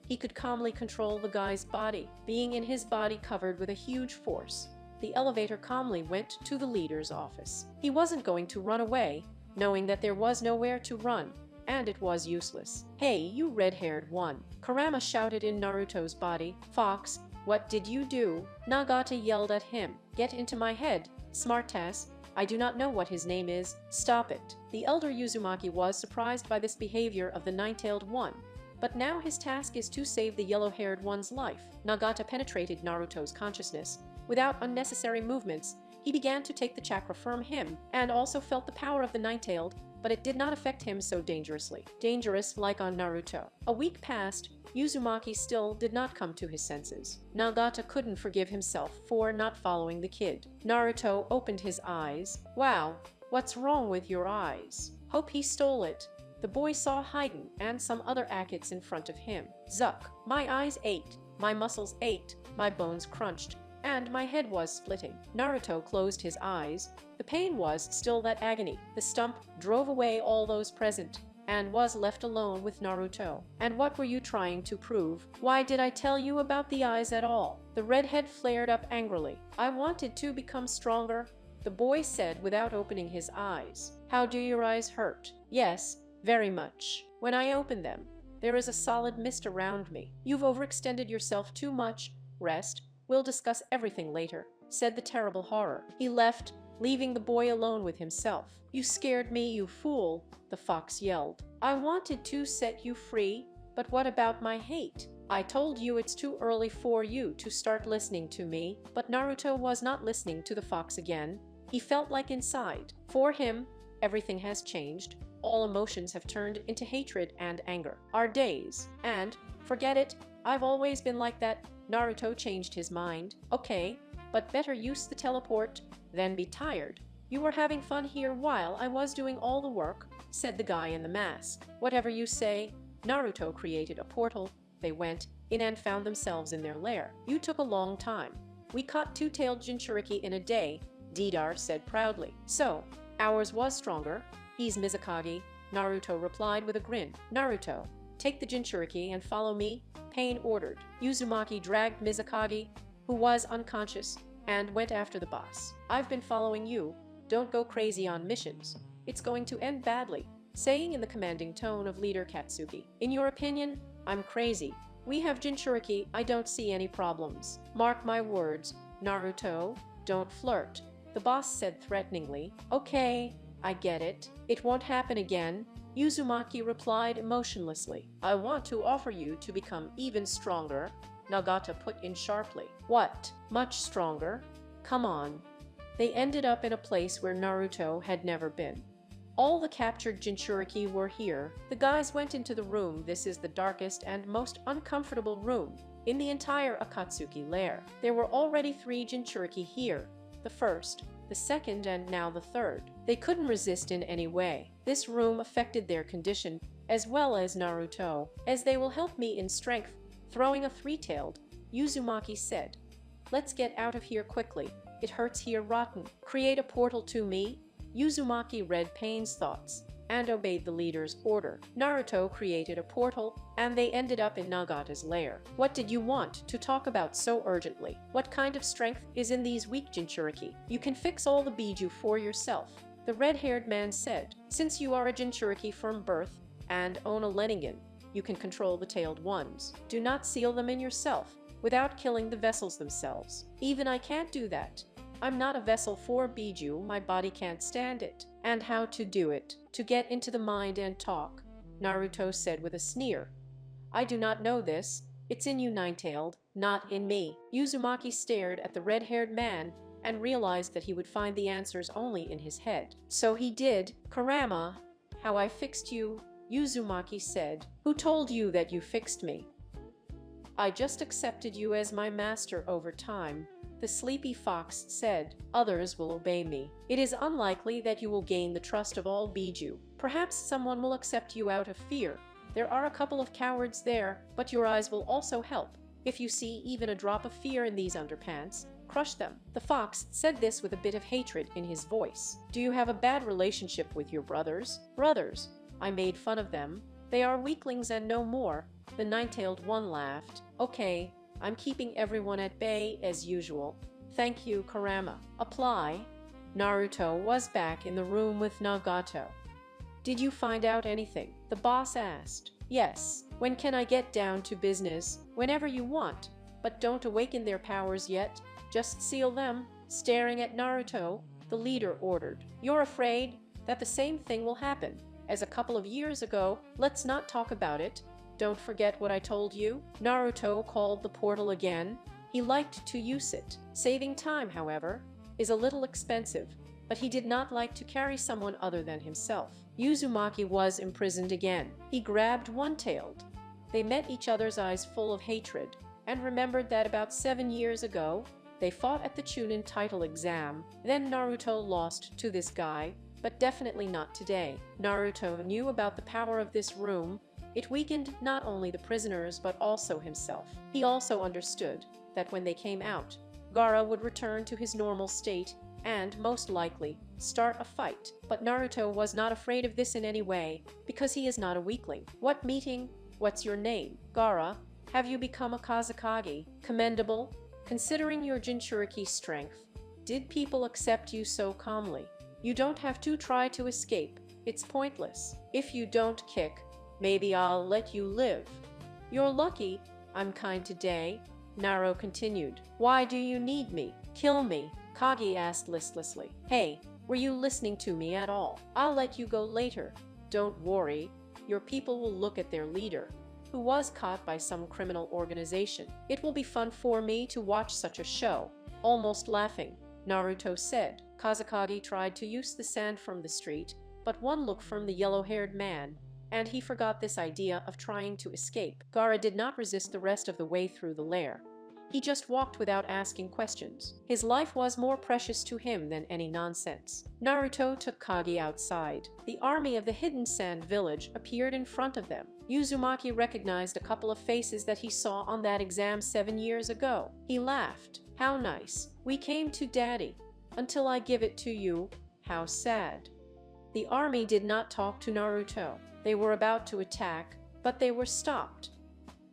He could calmly control the guy's body, being in his body covered with a huge force. The elevator calmly went to the leader's office. He wasn't going to run away, knowing that there was nowhere to run, and it was useless. Hey, you red-haired one, Kurama shouted in Naruto's body. Fox, what did you do? Nagata yelled at him. Get into my head, smartass. I do not know what his name is. Stop it. The elder Uzumaki was surprised by this behavior of the nine-tailed one. but now his task is to save the yellow-haired one's life. Nagata penetrated Naruto's consciousness. Without unnecessary movements, he began to take the chakra from him, and also felt the power of the nine-tailed, but it did not affect him so dangerously. Dangerous like on Naruto. A week passed, Uzumaki still did not come to his senses. Nagata couldn't forgive himself for not following the kid. Naruto opened his eyes. Wow, what's wrong with your eyes? Hope he stole it. The boy saw Haiden and some other Akats in front of him. Zuck, my eyes ached, my muscles ached, my bones crunched, and my head was splitting. Naruto closed his eyes. The pain was still that agony. The stump drove away all those present, and was left alone with Naruto. And what were you trying to prove? Why did I tell you about the eyes at all? The redhead flared up angrily. I wanted to become stronger, the boy said without opening his eyes. How do your eyes hurt? Yes, very much. When I open them, there is a solid mist around me. You've overextended yourself too much. Rest. We'll discuss everything later, said the terrible horror. He left, leaving the boy alone with himself. You scared me, you fool, the fox yelled. I wanted to set you free, but what about my hate? I told you it's too early for you to start listening to me, but Naruto was not listening to the fox again. He felt like inside. For him, everything has changed. All emotions have turned into hatred and anger. Our days. And, forget it, I've always been like that. Naruto changed his mind. Okay, but better use the teleport than be tired. You were having fun here while I was doing all the work, said the guy in the mask. Whatever you say. Naruto created a portal. They went in and found themselves in their lair. You took a long time. We caught two-tailed Jinchuriki in a day, Deidara said proudly. So, ours was stronger. He's Mizukage, Naruto replied with a grin. Naruto, take the Jinchuriki and follow me, Pain ordered. Uzumaki dragged Mizukage, who was unconscious, and went after the boss. I've been following you. Don't go crazy on missions. It's going to end badly, saying in the commanding tone of leader Katsuki. In your opinion, I'm crazy. We have Jinchuriki, I don't see any problems. Mark my words, Naruto, don't flirt. The boss said threateningly. Okay, I get it. It won't happen again. Uzumaki replied emotionlessly. I want to offer you to become even stronger, Nagata put in sharply. What? Much stronger? Come on. They ended up in a place where Naruto had never been. All the captured Jinchuriki were here. The guys went into the room. This is the darkest and most uncomfortable room in the entire Akatsuki lair. There were already 3 Jinchuriki here. The first, the second, and now the third. They couldn't resist in any way. This room affected their condition, as well as Naruto, as they will help me in strength. Throwing a 3-tailed, Uzumaki said, let's get out of here quickly. It hurts here rotten. Create a portal to me. Uzumaki read Pain's thoughts and obeyed the leader's order. Naruto created a portal, and they ended up in Nagata's lair. What did you want to talk about so urgently? What kind of strength is in these weak Jinchuriki? You can fix all the Biju for yourself, the red-haired man said. Since you are a Jinchuriki from birth and own a Lenningen, you can control the tailed ones. Do not seal them in yourself without killing the vessels themselves. Even I can't do that. I'm not a vessel for Biju, my body can't stand it. And how to do it? To get into the mind and talk, Naruto said with a sneer. I do not know this. It's in you, nine-tailed, not in me. Uzumaki stared at the red-haired man and realized that he would find the answers only in his head. So he did. Kurama, how I fixed you, Uzumaki said. Who told you that you fixed me? I just accepted you as my master over time, the sleepy fox said. Others will obey me. It is unlikely that you will gain the trust of all Biju. Perhaps someone will accept you out of fear. There are a couple of cowards there, but your eyes will also help. If you see even a drop of fear in these underpants, crush them. The fox said this with a bit of hatred in his voice. Do you have a bad relationship with your brothers? Brothers? I made fun of them. They are weaklings and no more. The nine-tailed one laughed. Okay, I'm keeping everyone at bay as usual. Thank you, Kurama. Apply. Naruto was back in the room with Nagato. Did you find out anything? The boss asked. Yes. When can I get down to business? Whenever you want. But don't awaken their powers yet. Just seal them. Staring at Naruto, the leader ordered. You're afraid that the same thing will happen as a couple of years ago? Let's not talk about it. Don't forget what I told you? Naruto called the portal again. He liked to use it. Saving time, however, is a little expensive, but he did not like to carry someone other than himself. Uzumaki was imprisoned again. He grabbed One-Tailed. They met each other's eyes full of hatred, and remembered that about 7 years ago, they fought at the Chunin title exam. Then Naruto lost to this guy, but definitely not today. Naruto knew about the power of this room. It weakened not only the prisoners but also himself. He also understood that when they came out, Gaara would return to his normal state and, most likely, start a fight. But Naruto was not afraid of this in any way, because he is not a weakling. What meeting? What's your name? Gaara, have you become a Kazekage? Commendable, considering your Jinchuriki strength. Did people accept you so calmly? You don't have to try to escape. It's pointless. If you don't kick, maybe I'll let you live. You're lucky I'm kind today, Naruto continued. Why do you need me? Kill me, Kage asked listlessly. Hey, were you listening to me at all? I'll let you go later. Don't worry, your people will look at their leader, who was caught by some criminal organization. It will be fun for me to watch such a show. Almost laughing, Naruto said. Kazekage tried to use the sand from the street, but one look from the yellow-haired man, and he forgot this idea of trying to escape. Gaara did not resist the rest of the way through the lair. He just walked without asking questions. His life was more precious to him than any nonsense. Naruto took Kage outside. The army of the hidden sand village appeared in front of them. Uzumaki recognized a couple of faces that he saw on that exam 7 years ago. He laughed. How nice. We came to Daddy. Until I give it to you. How sad. The army did not talk to Naruto. They were about to attack, but they were stopped.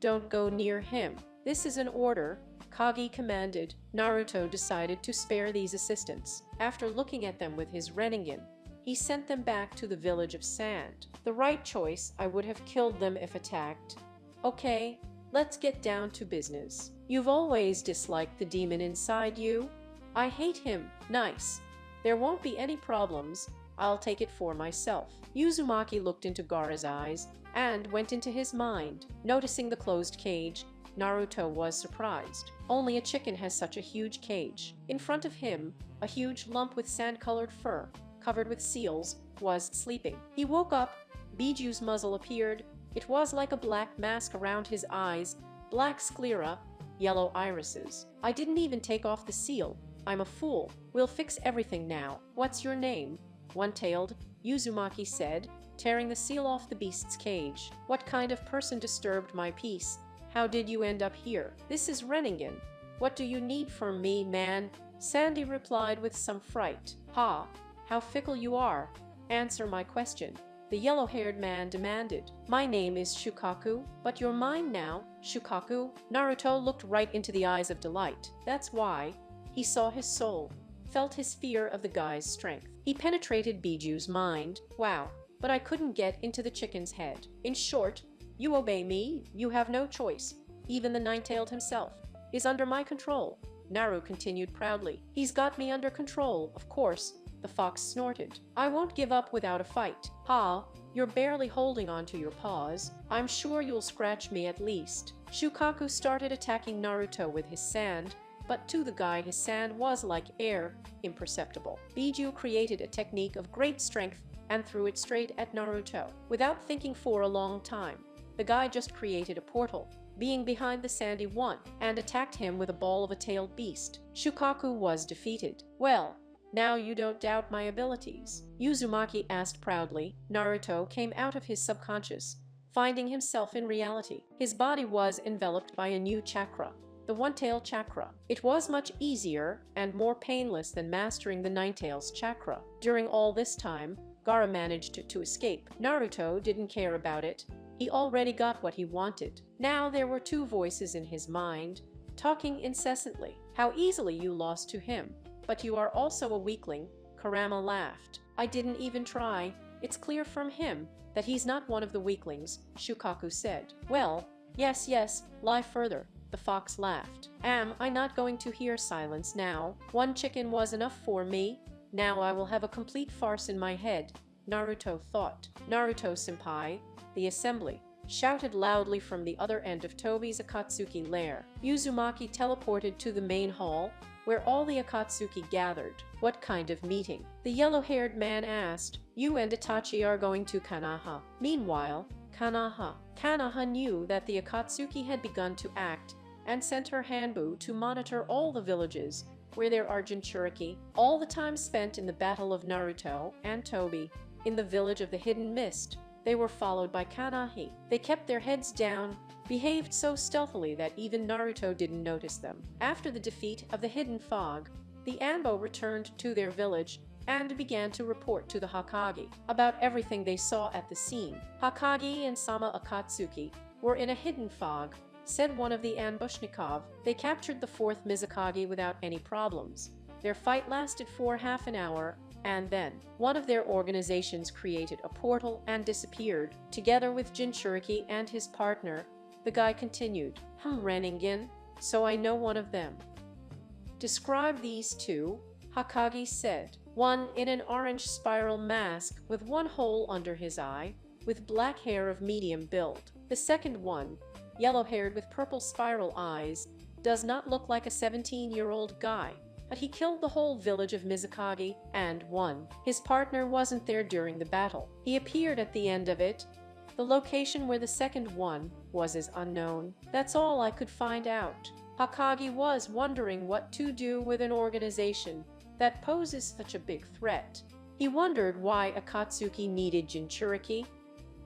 Don't go near him. This is an order, Kage commanded. Naruto decided to spare these assistants. After looking at them with his Renningan, he sent them back to the village of sand. The right choice. I would have killed them if attacked. Okay, let's get down to business. You've always disliked the demon inside you. I hate him. Nice. There won't be any problems. I'll take it for myself. Uzumaki looked into Gaara's eyes and went into his mind. Noticing the closed cage, Naruto was surprised. Only a chicken has such a huge cage. In front of him, a huge lump with sand-colored fur, covered with seals, was sleeping. He woke up. Bijuu's muzzle appeared. It was like a black mask around his eyes, black sclera, yellow irises. I didn't even take off the seal. I'm a fool. We'll fix everything now. What's your name? One-Tailed, Uzumaki said, tearing the seal off the beast's cage. What kind of person disturbed my peace? How did you end up here? This is Renningan. What do you need from me, man? Sandy replied with some fright. Ha! How fickle you are. Answer my question, the yellow-haired man demanded. My name is Shukaku, but you're mine now, Shukaku. Naruto looked right into the eyes of delight. That's why. He saw his soul, felt his fear of the guy's strength. He penetrated Bijuu's mind. Wow, but I couldn't get into the chicken's head. In short, you obey me, you have no choice. Even the Nine-Tailed himself is under my control. Naru continued proudly. He's got me under control, of course, the fox snorted. I won't give up without a fight. Ha, you're barely holding on to your paws. I'm sure you'll scratch me at least. Shukaku started attacking Naruto with his sand, but to the guy his sand was like air, imperceptible. Bijuu created a technique of great strength and threw it straight at Naruto. Without thinking for a long time, the guy just created a portal, being behind the sandy one, and attacked him with a ball of a tailed beast. Shukaku was defeated. Well, now you don't doubt my abilities? Uzumaki asked proudly. Naruto came out of his subconscious, finding himself in reality. His body was enveloped by a new chakra, the One-Tailed chakra. It was much easier and more painless than mastering the Nine-Tails chakra. During all this time, Gaara managed to escape. Naruto didn't care about it. He already got what he wanted. Now there were two voices in his mind, talking incessantly. How easily you lost to him. But you are also a weakling, Kurama laughed. I didn't even try. It's clear from him that he's not one of the weaklings, Shukaku said. Well, yes, lie further. The fox laughed. Am I not going to hear silence now? One chicken was enough for me. Now I will have a complete farce in my head, Naruto thought. Naruto-senpai, the assembly. shouted loudly from the other end of Tobi's Akatsuki lair. Uzumaki teleported to the main hall, where all the Akatsuki gathered. What kind of meeting? The yellow-haired man asked. You and Itachi are going to Kanaha. Meanwhile, Kanaha knew that the Akatsuki had begun to act and sent her Hanbu to monitor all the villages where there are Jinchuriki. All the time spent in the Battle of Naruto and Tobi in the village of the Hidden Mist, they were followed by Kanahi. They kept their heads down, behaved so stealthily that even Naruto didn't notice them. After the defeat of the Hidden Fog, the Anbo returned to their village and began to report to the Hokage about everything they saw at the scene. Hokage and Sama Akatsuki were in a hidden fog, said one of the Anbushnikov. They captured the 4th Mizukage without any problems. Their fight lasted for half an hour, and then one of their organizations created a portal and disappeared, together with Jinchuriki and his partner. The guy continued, Renningen, so I know one of them. Describe these two, Hokage said. One in an orange spiral mask with one hole under his eye, with black hair of medium build. The second one, yellow-haired with purple spiral eyes, does not look like a 17-year-old guy, but he killed the whole village of Mizukage and won. His partner wasn't there during the battle. He appeared at the end of it. The location where the second one was is unknown. That's all I could find out. Hokage was wondering what to do with an organization that poses such a big threat. He wondered why Akatsuki needed Jinchuriki.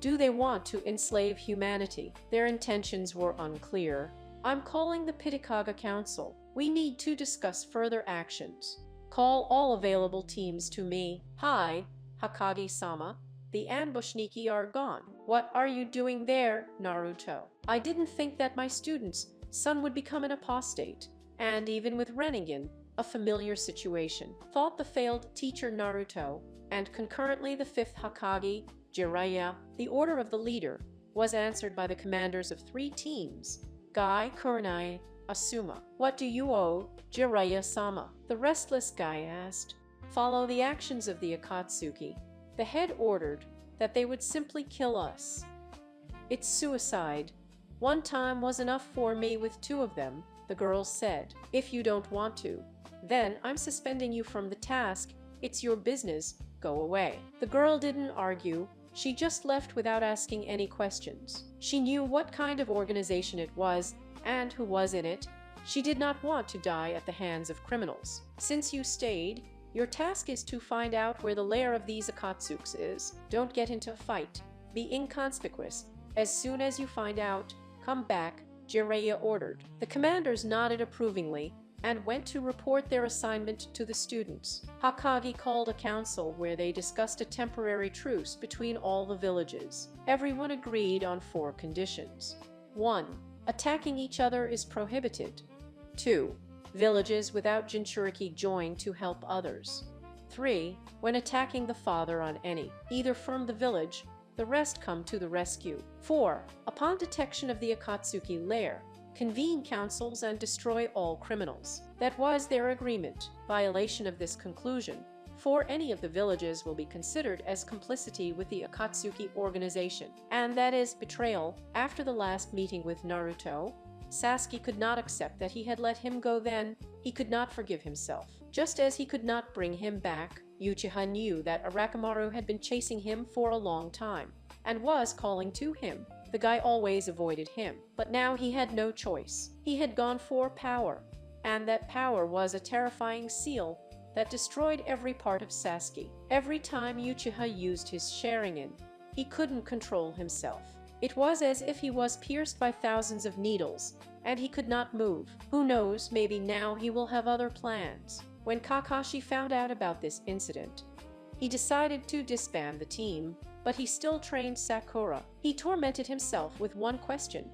Do they want to enslave humanity? Their intentions were unclear. I'm calling the Pitakaga Council. We need to discuss further actions. Call all available teams to me. Hi, Hokage-sama. The Anbushniki are gone. What are you doing there, Naruto? I didn't think that my student's son would become an apostate. And even with Renningen, a familiar situation, thought the failed teacher Naruto, and concurrently the 5th Hokage, Jiraiya. The order of the leader was answered by the commanders of 3 teams, Guy, Kurenai, Asuma. What do you owe, Jiraiya-sama? The restless guy asked. Follow the actions of the Akatsuki. The head ordered that they would simply kill us. It's suicide. One time was enough for me with 2 of them, the girl said. If you don't want to, then I'm suspending you from the task. It's your business. Go away. The girl didn't argue. She just left without asking any questions. She knew what kind of organization it was and who was in it. She did not want to die at the hands of criminals. Since you stayed, your task is to find out where the lair of these Akatsuks is. Don't get into a fight. Be inconspicuous. As soon as you find out, come back, Jiraiya ordered. The commanders nodded approvingly and went to report their assignment to the students. Hokage called a council where they discussed a temporary truce between all the villages. Everyone agreed on 4 conditions. 1. Attacking each other is prohibited. 2. Villages without Jinchuriki join to help others. 3. When attacking the father on any, either from the village, the rest come to the rescue. 4. Upon detection of the Akatsuki lair, convene councils and destroy all criminals. That was their agreement. Violation of this conclusion for any of the villages will be considered as complicity with the Akatsuki organization, and that is betrayal. After the last meeting with Naruto, Sasuke could not accept that he had let him go then. He could not forgive himself. Just as he could not bring him back, Uchiha knew that Arakamaru had been chasing him for a long time, and was calling to him. The guy always avoided him, but now he had no choice. He had gone for power, and that power was a terrifying seal that destroyed every part of Sasuke. Every time Uchiha used his Sharingan, he couldn't control himself. It was as if he was pierced by thousands of needles, and he could not move. Who knows, maybe now he will have other plans. When Kakashi found out about this incident, he decided to disband the team, but he still trained Sakura. He tormented himself with one question.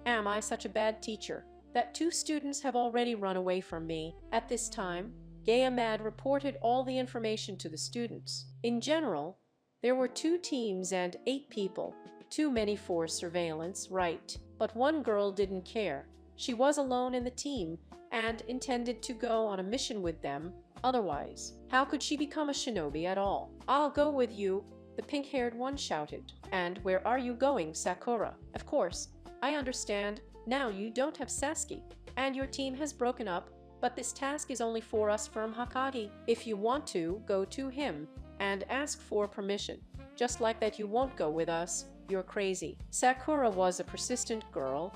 Am I such a bad teacher that 2 students have already run away from me? At this time, Gayamad reported all the information to the students. In general, there were 2 teams and 8 people. Too many for surveillance, right? But one girl didn't care. She was alone in the team and intended to go on a mission with them. Otherwise, how could she become a shinobi at all? I'll go with you, the pink-haired one shouted. And where are you going, Sakura? Of course, I understand. Now you don't have Sasuke, and your team has broken up, but this task is only for us from Hokage. If you want to, go to him and ask for permission. Just like that you won't go with us. You're crazy. Sakura was a persistent girl.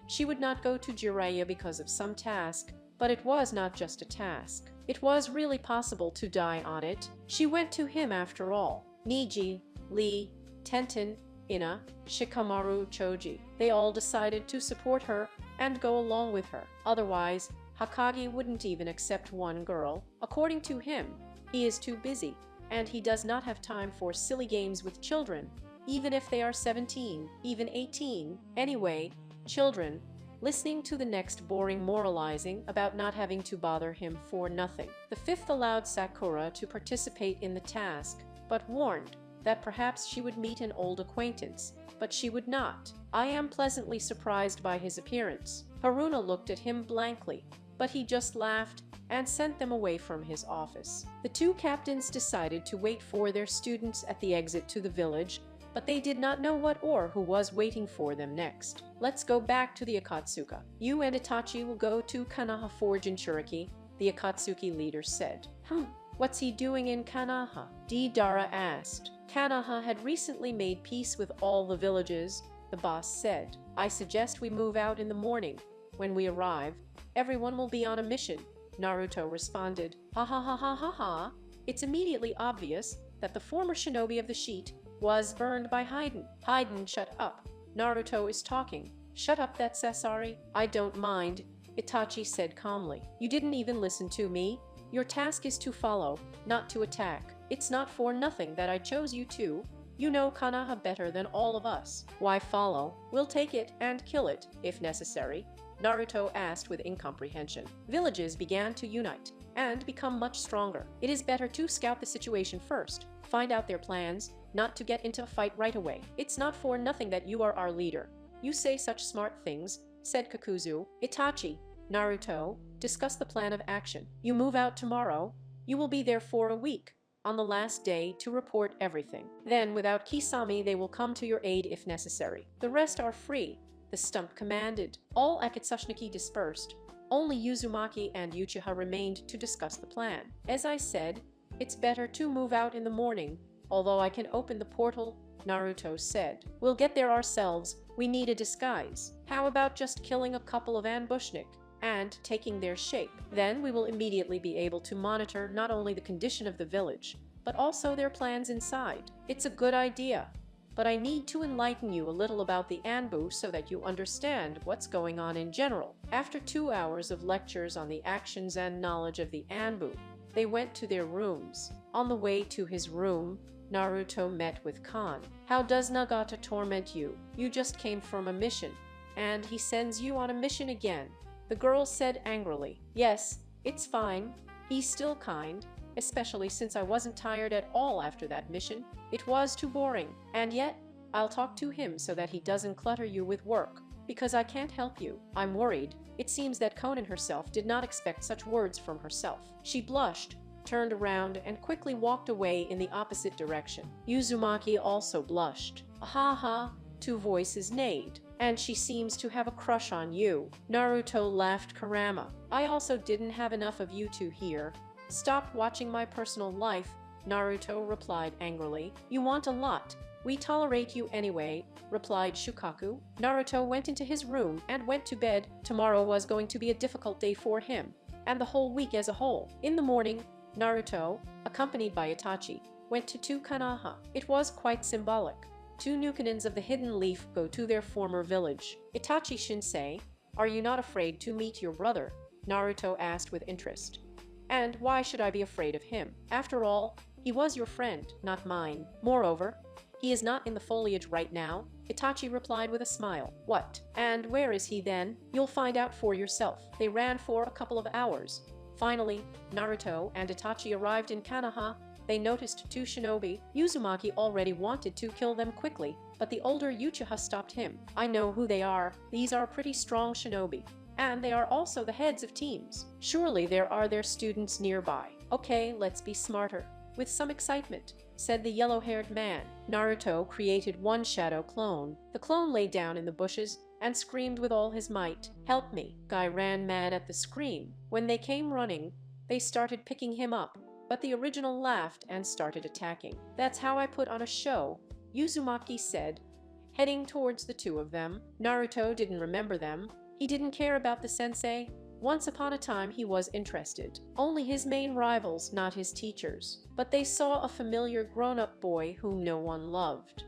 She would not go to Jiraiya because of some task, but it was not just a task. It was really possible to die on it. She went to him after all. Niji, Lee, Tenten, Ina, Shikamaru, Choji. They all decided to support her and go along with her. Otherwise, Hokage wouldn't even accept one girl. According to him, he is too busy, and he does not have time for silly games with children, even if they are 17, even 18. Anyway, children, listening to the next boring moralizing about not having to bother him for nothing. The fifth allowed Sakura to participate in the task, but warned that perhaps she would meet an old acquaintance, but she would not. I am pleasantly surprised by his appearance. Haruna looked at him blankly, but he just laughed and sent them away from his office. The two captains decided to wait for their students at the exit to the village, but they did not know what or who was waiting for them next. Let's go back to the Akatsuka. You and Itachi will go to Kanaha Forge in Cherokee, the Akatsuki leader said. What's he doing in Kanaha? Deidara asked. Kanaha had recently made peace with all the villages, the boss said. I suggest we move out in the morning. When we arrive, everyone will be on a mission, Naruto responded. Ha ha ha ha ha ha. It's immediately obvious that the former shinobi of the sheet was burned by Hayden. Hayden, shut up. Naruto is talking. Shut up, that's Sasori. I don't mind, Itachi said calmly. You didn't even listen to me. Your task is to follow, not to attack. It's not for nothing that I chose you to. You know Kanaha better than all of us. Why follow? We'll take it and kill it, if necessary, Naruto asked with incomprehension. Villages began to unite and become much stronger. It is better to scout the situation first, find out their plans, not to get into a fight right away. It's not for nothing that you are our leader. You say such smart things, said Kakuzu. Itachi, Naruto, discuss the plan of action. You move out tomorrow. You will be there for a week, on the last day, to report everything. Then, without Kisame, they will come to your aid if necessary. The rest are free, the stump commanded. All Akatsuki dispersed. Only Uzumaki and Uchiha remained to discuss the plan. As I said, it's better to move out in the morning, although I can open the portal, Naruto said. We'll get there ourselves. We need a disguise. How about just killing a couple of ambushnik and taking their shape? Then we will immediately be able to monitor not only the condition of the village, but also their plans inside. It's a good idea, but I need to enlighten you a little about the Anbu so that you understand what's going on in general. After 2 hours of lectures on the actions and knowledge of the Anbu, they went to their rooms. On the way to his room, Naruto met with Khan. How does Nagata torment you? You just came from a mission, and he sends you on a mission again, the girl said angrily. Yes, it's fine. He's still kind, especially since I wasn't tired at all after that mission. It was too boring. And yet, I'll talk to him so that he doesn't clutter you with work, because I can't help you. I'm worried. It seems that Konan herself did not expect such words from herself. She blushed, turned around, and quickly walked away in the opposite direction. Uzumaki also blushed. Ha ha, two voices neighed. And she seems to have a crush on you. Naruto laughed. Kurama. I also didn't have enough of you two here. Stop watching my personal life, Naruto replied angrily. You want a lot. We tolerate you anyway, replied Shukaku. Naruto went into his room and went to bed. Tomorrow was going to be a difficult day for him, and the whole week as a whole. In the morning, Naruto, accompanied by Itachi, went to Kanaha. It was quite symbolic. 2 Nukanins of the Hidden Leaf go to their former village. Itachi Shinsei, are you not afraid to meet your brother? Naruto asked with interest. And why should I be afraid of him? After all, he was your friend, not mine. Moreover, he is not in the foliage right now, Itachi replied with a smile. What? And where is he then? You'll find out for yourself. They ran for a couple of hours. Finally, Naruto and Itachi arrived in Kanaha. They noticed 2 shinobi. Uzumaki already wanted to kill them quickly, but the older Uchiha stopped him. I know who they are. These are pretty strong shinobi. And they are also the heads of teams. Surely there are their students nearby. Okay, let's be smarter. With some excitement, said the yellow-haired man. Naruto created one shadow clone. The clone lay down in the bushes and screamed with all his might, "Help me!" Guy ran mad at the scream. When they came running, they started picking him up, but the original laughed and started attacking. "That's how I put on a show," Uzumaki said, heading towards the two of them. Naruto didn't remember them. He didn't care about the sensei. Once upon a time he was interested. Only his main rivals, not his teachers. But they saw a familiar grown-up boy whom no one loved.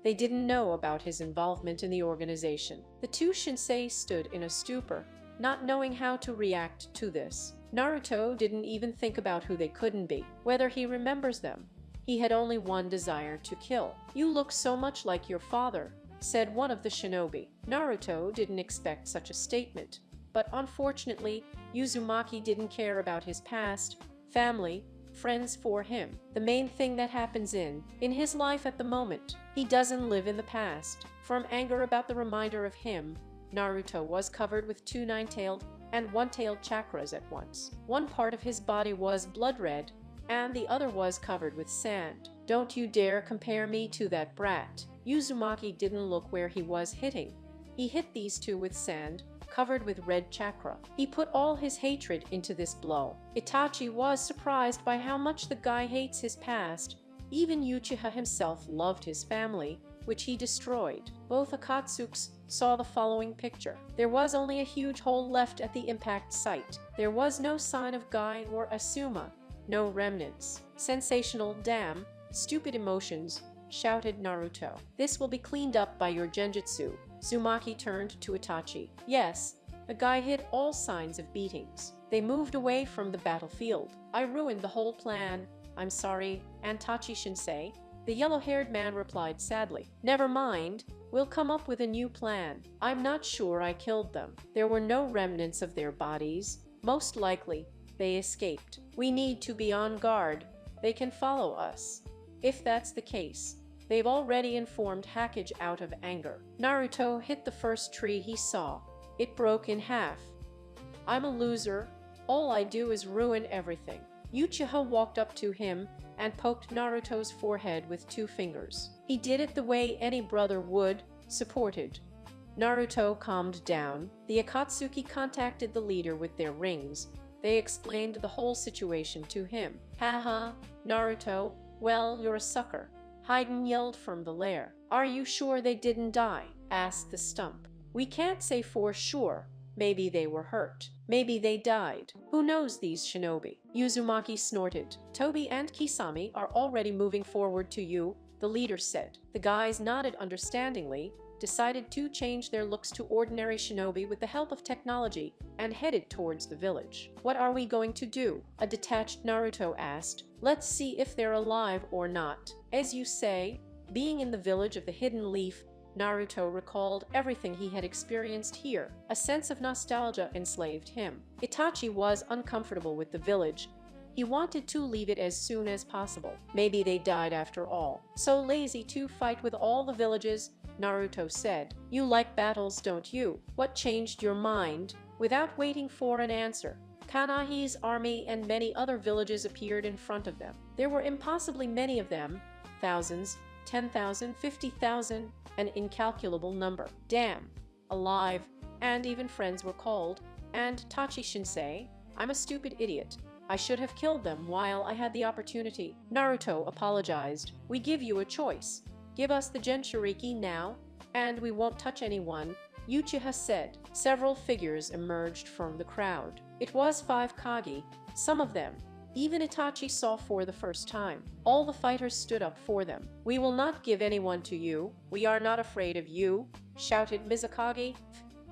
They didn't know about his involvement in the organization. The two Shinsei stood in a stupor, not knowing how to react to this. Naruto didn't even think about who they couldn't be, whether he remembers them. He had only one desire: to kill. "You look so much like your father," said one of the shinobi. Naruto didn't expect such a statement, but unfortunately, Uzumaki didn't care about his past, family, friends for him. The main thing that happens in his life at the moment. He doesn't live in the past. From anger about the reminder of him, Naruto was covered with two nine-tailed and one-tailed chakras at once. One part of his body was blood red, and the other was covered with sand. "Don't you dare compare me to that brat." Uzumaki didn't look where he was hitting. He hit these two with sand, covered with red chakra. He put all his hatred into this blow. Itachi was surprised by how much the guy hates his past. Even Uchiha himself loved his family, which he destroyed. Both Akatsuks saw the following picture. There was only a huge hole left at the impact site. There was no sign of Guy or Asuma. No remnants. "Sensational, damn, stupid emotions," shouted Naruto. "This will be cleaned up by your genjutsu." Uzumaki turned to Itachi. "Yes, the guy hid all signs of beatings. They moved away from the battlefield. I ruined the whole plan. I'm sorry, Antachi Shinsei." The yellow-haired man replied sadly. "Never mind, we'll come up with a new plan. I'm not sure I killed them. There were no remnants of their bodies. Most likely, they escaped. We need to be on guard. They can follow us. If that's the case, they've already informed Hackage out of anger." Naruto hit the first tree he saw. It broke in half. "I'm a loser. All I do is ruin everything." Uchiha walked up to him and poked Naruto's forehead with two fingers. He did it the way any brother would, supported. Naruto calmed down. The Akatsuki contacted the leader with their rings. They explained the whole situation to him. "Haha, Naruto, well, you're a sucker," Haiden yelled from the lair. "Are you sure they didn't die?" asked the stump. "We can't say for sure. Maybe they were hurt. Maybe they died. Who knows these shinobi?" Uzumaki snorted. "Tobi and Kisame are already moving forward to you," the leader said. The guys nodded understandingly, decided to change their looks to ordinary shinobi with the help of technology, and headed towards the village. "What are we going to do?" a detached Naruto asked. "Let's see if they're alive or not." As you say, being in the village of the Hidden Leaf, Naruto recalled everything he had experienced here. A sense of nostalgia enslaved him. Itachi was uncomfortable with the village. He wanted to leave it as soon as possible. Maybe they died after all. "So lazy to fight with all the villages," Naruto said. "You like battles, don't you? What changed your mind?" Without waiting for an answer, Kanahi's army and many other villages appeared in front of them. There were impossibly many of them. Thousands, 10,000, 50,000, an incalculable number. Damn. Alive, and even friends were called. And Tachi Shinsei, I'm a stupid idiot. I should have killed them while I had the opportunity. Naruto apologized. "We give you a choice. Give us the Jinchuriki now, and we won't touch anyone," Uchiha said. Several figures emerged from the crowd. It was 5 Kage, some of them even Itachi saw for the first time. All the fighters stood up for them. "We will not give anyone to you. We are not afraid of you," shouted Mizukage.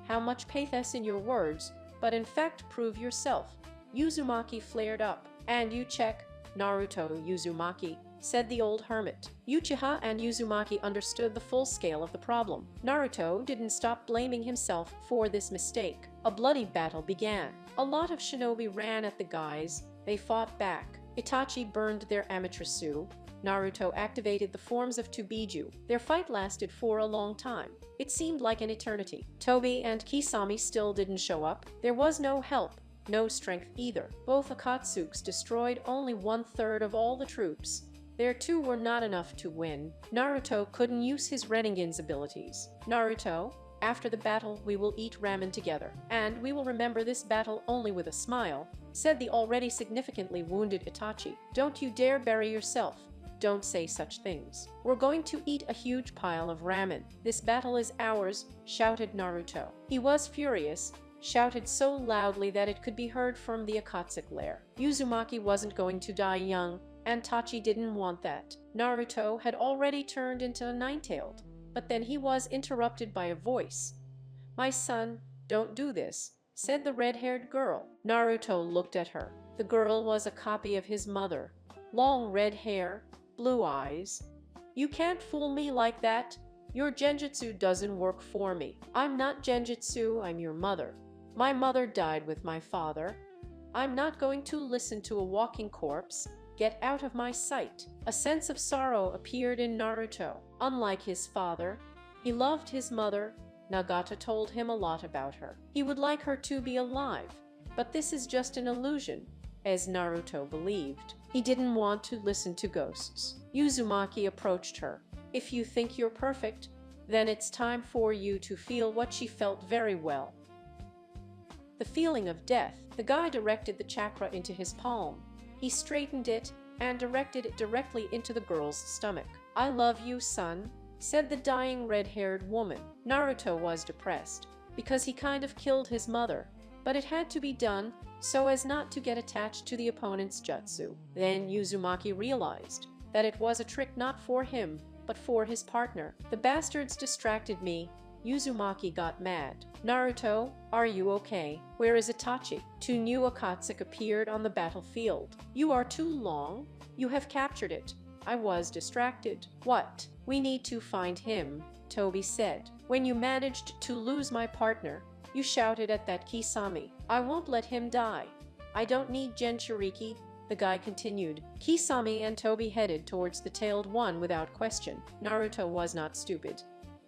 "How much pathos in your words, but in fact prove yourself." Uzumaki flared up. "And you check, Naruto Uzumaki," said the old hermit. Uchiha and Uzumaki understood the full scale of the problem. Naruto didn't stop blaming himself for this mistake. A bloody battle began. A lot of shinobi ran at the guys. They fought back. Itachi burned their Amaterasu. Naruto activated the forms of Tubiju. Their fight lasted for a long time. It seemed like an eternity. Tobi and Kisame still didn't show up. There was no help, no strength either. Both Akatsuks destroyed only 1/3 of all the troops. Their two were not enough to win. Naruto couldn't use his Rinnegan's abilities. Naruto, after the battle we will eat ramen together, and we will remember this battle only with a smile, said the already significantly wounded Itachi. Don't you dare bury yourself. Don't say such things. We're going to eat a huge pile of ramen. This battle is ours, shouted Naruto. He was furious, shouted so loudly that it could be heard from the Akatsuki lair. Uzumaki wasn't going to die young, and Tachi didn't want that. Naruto had already turned into a nine-tailed, but then he was interrupted by a voice. My son, don't do this, said the red-haired girl. Naruto looked at her. The girl was a copy of his mother. Long red hair, blue eyes. You can't fool me like that. Your genjutsu doesn't work for me. I'm not genjutsu, I'm your mother. My mother died with my father. I'm not going to listen to a walking corpse. Get out of my sight. A sense of sorrow appeared in Naruto. Unlike his father, he loved his mother. Nagata told him a lot about her. He would like her to be alive, but this is just an illusion, as Naruto believed. He didn't want to listen to ghosts. Uzumaki approached her. If you think you're perfect, then it's time for you to feel what she felt very well. The feeling of death. The guy directed the chakra into his palm. He straightened it and directed it directly into the girl's stomach. I love you, son, said the dying red-haired woman. Naruto was depressed because he kind of killed his mother, but it had to be done so as not to get attached to the opponent's jutsu. Then Uzumaki realized that it was a trick not for him, but for his partner. The bastards distracted me. Uzumaki got mad. Naruto, are you okay? Where is Itachi? Two new Akatsuki appeared on the battlefield. You are too long. You have captured it. I was distracted. What? We need to find him, Tobi said. When you managed to lose my partner, you shouted at that Kisame. I won't let him die. I don't need Jinchuriki, the guy continued. Kisame and Tobi headed towards the tailed one without question. Naruto was not stupid.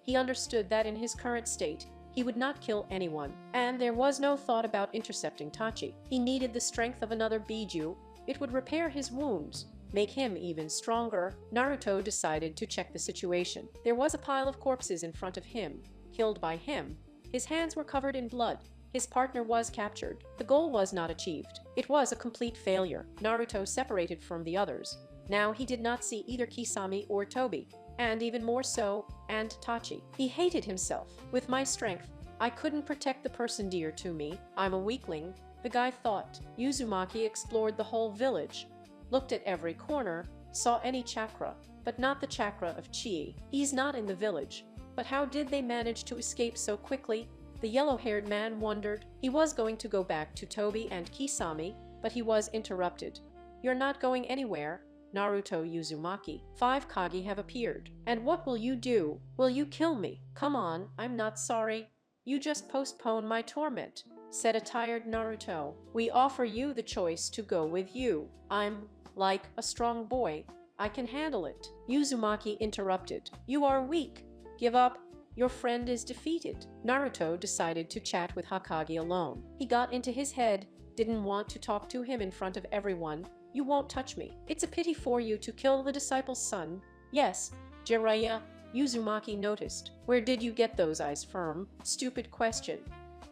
He understood that in his current state, he would not kill anyone, and there was no thought about intercepting Tachi. He needed the strength of another Biju. It would repair his wounds, make him even stronger. Naruto decided to check the situation. There was a pile of corpses in front of him, killed by him. His hands were covered in blood. His partner was captured. The goal was not achieved. It was a complete failure. Naruto separated from the others. Now he did not see either Kisame or Tobi, and even more so, and Tachi. He hated himself. With my strength, I couldn't protect the person dear to me. I'm a weakling, the guy thought. Uzumaki explored the whole village, looked at every corner, saw any chakra, but not the chakra of Chi. He's not in the village. But how did they manage to escape so quickly? The yellow-haired man wondered. He was going to go back to Tobi and Kisame, but he was interrupted. You're not going anywhere. Naruto Uzumaki. 5 Kage have appeared. And what will you do? Will you kill me? Come on, I'm not sorry. You just postpone my torment, said a tired Naruto. We offer you the choice to go with you. I'm like a strong boy. I can handle it. Uzumaki interrupted. You are weak. Give up. Your friend is defeated. Naruto decided to chat with Hokage alone. He got into his head, didn't want to talk to him in front of everyone. You won't touch me. It's a pity for you to kill the disciple's son. Yes, Jiraiya, Uzumaki noticed. Where did you get those eyes from? Stupid question.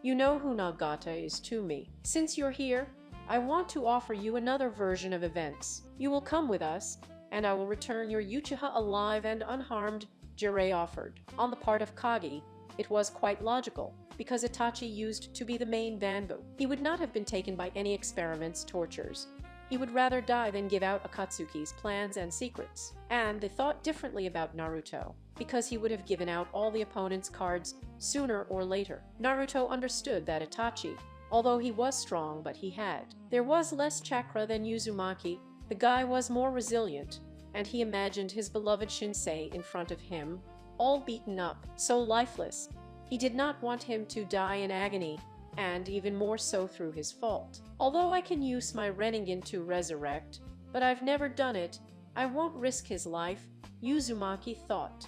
You know who Nagata is to me. Since you're here, I want to offer you another version of events. You will come with us, and I will return your Uchiha alive and unharmed, Jiraiya offered. On the part of Kage, it was quite logical, because Itachi used to be the main Banbu. He would not have been taken by any experiments, tortures. He would rather die than give out Akatsuki's plans and secrets. And they thought differently about Naruto, because he would have given out all the opponent's cards sooner or later. Naruto understood that Itachi, although he was strong but he had, there was less chakra than Uzumaki. The guy was more resilient, and he imagined his beloved Shinsei in front of him, all beaten up, so lifeless. He did not want him to die in agony, and even more so through his fault. Although I can use my Rinnegan to resurrect, but I've never done it, I won't risk his life, Uzumaki thought.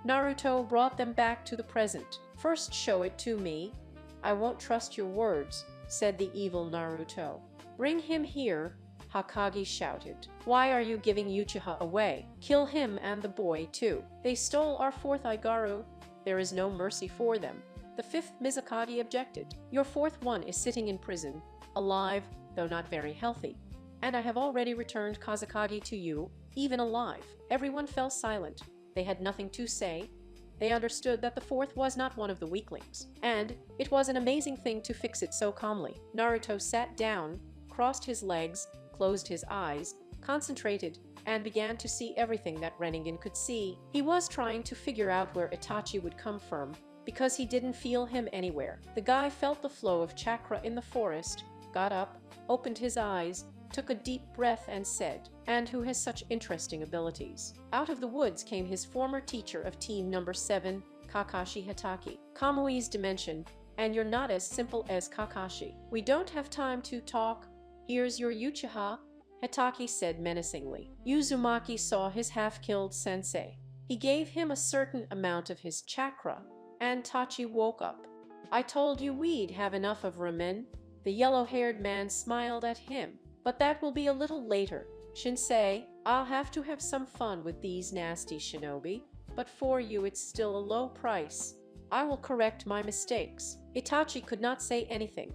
Naruto brought them back to the present. First show it to me. I won't trust your words, said the evil Naruto. Bring him here. Hakagi shouted. Why are you giving Uchiha away? Kill him and the boy too. They stole our fourth Aigaru. There is no mercy for them. The fifth Mizukage objected. Your fourth one is sitting in prison, alive, though not very healthy. And I have already returned Kazakage to you, even alive. Everyone fell silent. They had nothing to say. They understood that the fourth was not one of the weaklings. And it was an amazing thing to fix it so calmly. Naruto sat down, crossed his legs, closed his eyes, concentrated, and began to see everything that Renningen could see. He was trying to figure out where Itachi would come from, because he didn't feel him anywhere. The guy felt the flow of chakra in the forest, got up, opened his eyes, took a deep breath and said, "And who has such interesting abilities?" Out of the woods came his former teacher of team number 7, Kakashi Hatake. Kamui's dimension, and you're not as simple as Kakashi. We don't have time to talk. Here's your Uchiha, Hatake said menacingly. Uzumaki saw his half-killed sensei. He gave him a certain amount of his chakra, and Tachi woke up. I told you we'd have enough of ramen. The yellow-haired man smiled at him. But that will be a little later. Shinsei, I'll have to have some fun with these nasty shinobi, but for you it's still a low price. I will correct my mistakes. Itachi could not say anything.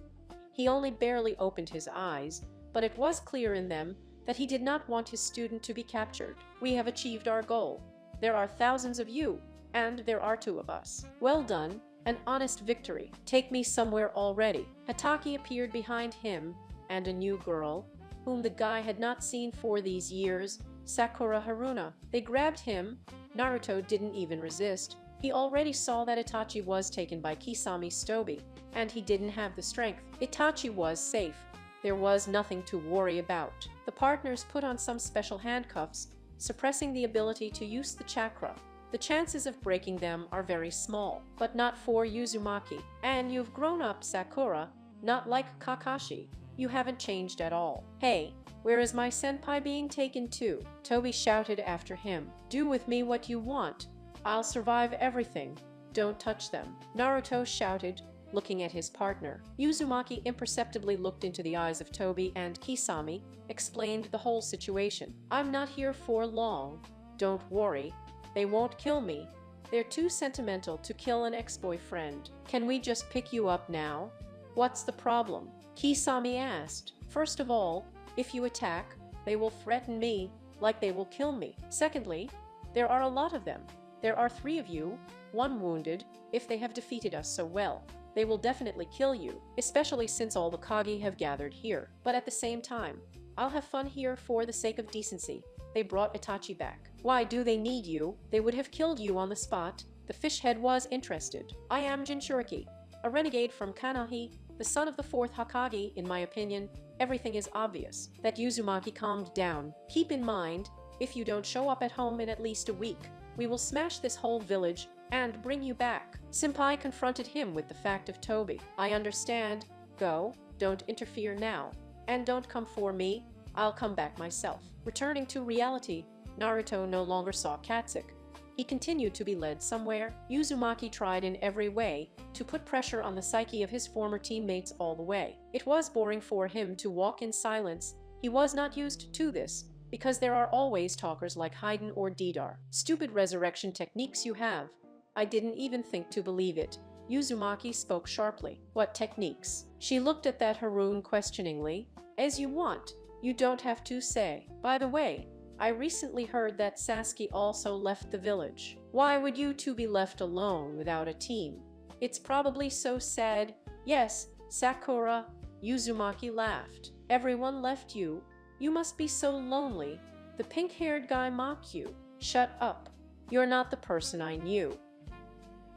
He only barely opened his eyes, but it was clear in them that he did not want his student to be captured. We have achieved our goal. There are thousands of you, and there are 2 of us. Well done, an honest victory. Take me somewhere already. Hatake appeared behind him, and a new girl, whom the guy had not seen for these years, Sakura Haruna. They grabbed him. Naruto didn't even resist. He already saw that Itachi was taken by Kisame Stobi, and he didn't have the strength. Itachi was safe. There was nothing to worry about. The partners put on some special handcuffs, suppressing the ability to use the chakra. The chances of breaking them are very small, but not for Uzumaki. And you've grown up, Sakura, not like Kakashi. You haven't changed at all. Hey, where is my senpai being taken to? Tobi shouted after him. Do with me what you want. I'll survive everything. Don't touch them. Naruto shouted, looking at his partner. Uzumaki imperceptibly looked into the eyes of Tobi, and Kisame explained the whole situation. I'm not here for long. Don't worry. They won't kill me. They're too sentimental to kill an ex-boyfriend. Can we just pick you up now? What's the problem? Kisame asked. First of all, if you attack, they will threaten me, like they will kill me. Secondly, there are a lot of them. There are 3 of you, 1 wounded. If they have defeated us so well, they will definitely kill you, especially since all the Kage have gathered here. But at the same time, I'll have fun here for the sake of decency. They brought Itachi back. Why do they need you? They would have killed you on the spot. The fish head was interested. I am Jinchuriki, a renegade from Kanahi, the son of the 4th Hokage. In my opinion, everything is obvious. That Uzumaki calmed down. Keep in mind, if you don't show up at home in at least a week, we will smash this whole village and bring you back. Senpai confronted him with the fact of Tobi. I understand. Go, don't interfere now. And don't come for me. I'll come back myself. Returning to reality, Naruto no longer saw Katsuki. He continued to be led somewhere. Uzumaki tried in every way to put pressure on the psyche of his former teammates all the way. It was boring for him to walk in silence. He was not used to this, because there are always talkers like Haiden or Didar. Stupid resurrection techniques you have. I didn't even think to believe it. Uzumaki spoke sharply. What techniques? She looked at that Haroun questioningly. As you want. You don't have to say. By the way, I recently heard that Sasuke also left the village. Why would you 2 be left alone without a team? It's probably so sad. Yes, Sakura. Uzumaki laughed. Everyone left you. You must be so lonely. The pink-haired guy mocked you. Shut up. You're not the person I knew.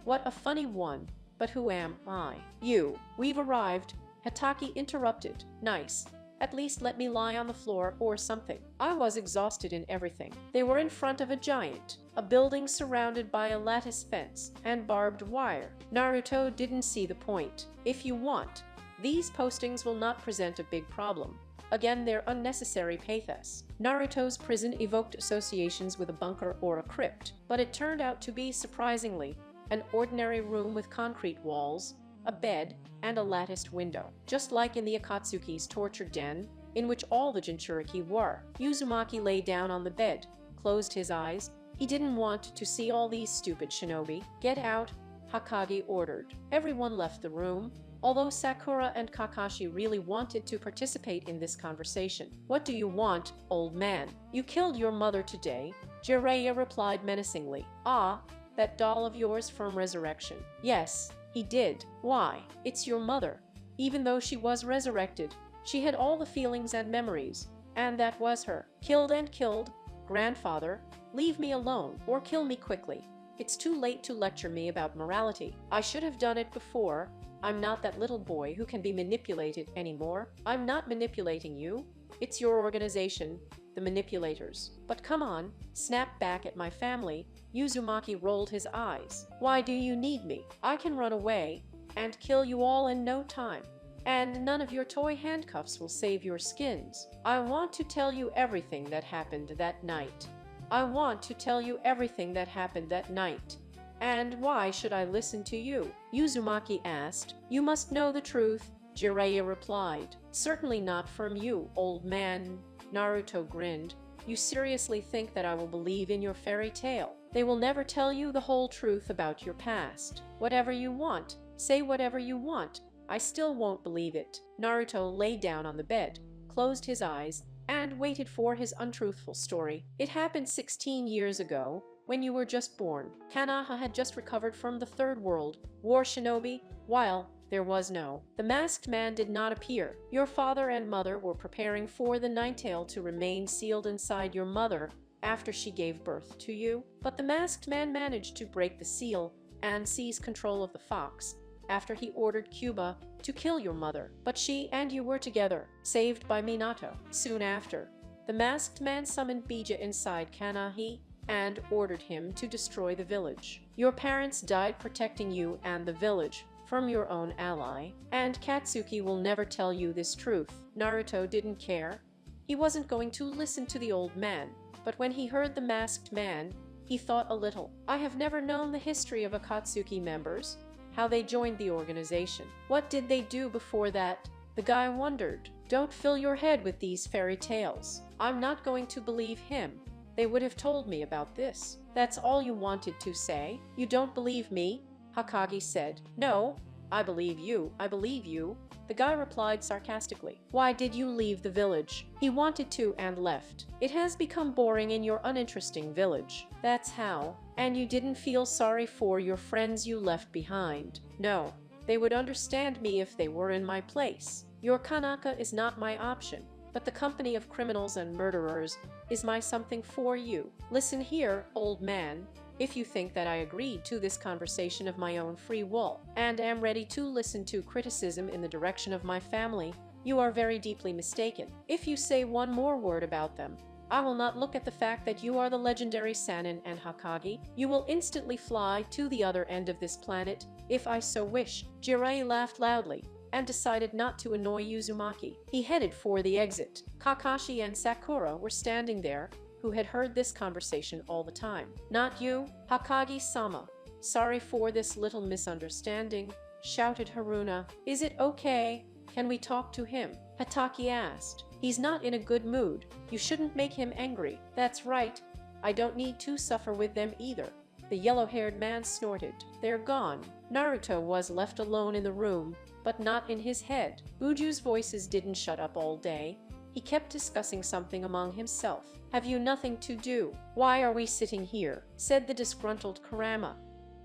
What a funny one. But who am I? You. We've arrived. Hatake interrupted. Nice. At least let me lie on the floor or something. I was exhausted in everything. They were in front of a giant, a building surrounded by a lattice fence and barbed wire. Naruto didn't see the point. If you want, these postings will not present a big problem. Again, their unnecessary pathos. Naruto's prison evoked associations with a bunker or a crypt, but it turned out to be, surprisingly, an ordinary room with concrete walls, a bed, and a latticed window. Just like in the Akatsuki's torture den, in which all the Jinchuriki were. Uzumaki lay down on the bed, closed his eyes. He didn't want to see all these stupid shinobi. Get out, Hokage ordered. Everyone left the room, although Sakura and Kakashi really wanted to participate in this conversation. What do you want, old man? You killed your mother today, Jiraiya replied menacingly. Ah, that doll of yours from Resurrection. Yes, he did. Why? It's your mother. Even though she was resurrected, she had all the feelings and memories, and that was her. Killed and killed. Grandfather, leave me alone or kill me quickly. It's too late to lecture me about morality. I should have done it before. I'm not that little boy who can be manipulated anymore. I'm not manipulating you. It's your organization, the manipulators. But come on, snap back at my family. Uzumaki rolled his eyes. Why do you need me? I can run away and kill you all in no time. And none of your toy handcuffs will save your skins. I want to tell you everything that happened that night. I want to tell you everything that happened that night. And why should I listen to you? Uzumaki asked. You must know the truth, Jiraiya replied. Certainly not from you, old man. Naruto grinned. You seriously think that I will believe in your fairy tale? They will never tell you the whole truth about your past. Whatever you want, say whatever you want. I still won't believe it. Naruto lay down on the bed, closed his eyes, and waited for his untruthful story. It happened 16 years ago, when you were just born. Kanaha had just recovered from the Third World War shinobi, while there was no. The masked man did not appear. Your father and mother were preparing for the Ninetale to remain sealed inside your mother after she gave birth to you, but the masked man managed to break the seal and seize control of the fox after he ordered Cuba to kill your mother. But she and you were together, saved by Minato. Soon after, the masked man summoned Bija inside Kanahi and ordered him to destroy the village. Your parents died protecting you and the village from your own ally, and Katsuki will never tell you this truth. Naruto didn't care. He wasn't going to listen to the old man, but when he heard the masked man, he thought a little. I have never known the history of Akatsuki members, how they joined the organization. What did they do before that? The guy wondered. Don't fill your head with these fairy tales. I'm not going to believe him. They would have told me about this. That's all you wanted to say? You don't believe me? Hokage said. No, I believe you. I believe you. The guy replied sarcastically. Why did you leave the village? He wanted to and left. It has become boring in your uninteresting village. That's how. And you didn't feel sorry for your friends you left behind. No, they would understand me if they were in my place. Your Kanaka is not my option, but the company of criminals and murderers is my something for you. Listen here, old man. If you think that I agreed to this conversation of my own free will, and am ready to listen to criticism in the direction of my family, you are very deeply mistaken. If you say one more word about them, I will not look at the fact that you are the legendary Sannin and Hokage. You will instantly fly to the other end of this planet, if I so wish. Jiraiya laughed loudly and decided not to annoy Uzumaki. He headed for the exit. Kakashi and Sakura were standing there, who had heard this conversation all the time. Not you, Hokage-sama. Sorry for this little misunderstanding, shouted Haruna. Is it okay? Can we talk to him? Hatake asked. He's not in a good mood. You shouldn't make him angry. That's right. I don't need to suffer with them either. The yellow-haired man snorted. They're gone. Naruto was left alone in the room, but not in his head. Buju's voices didn't shut up all day. He kept discussing something among himself. Have you nothing to do? Why are we sitting here? Said the disgruntled Kurama.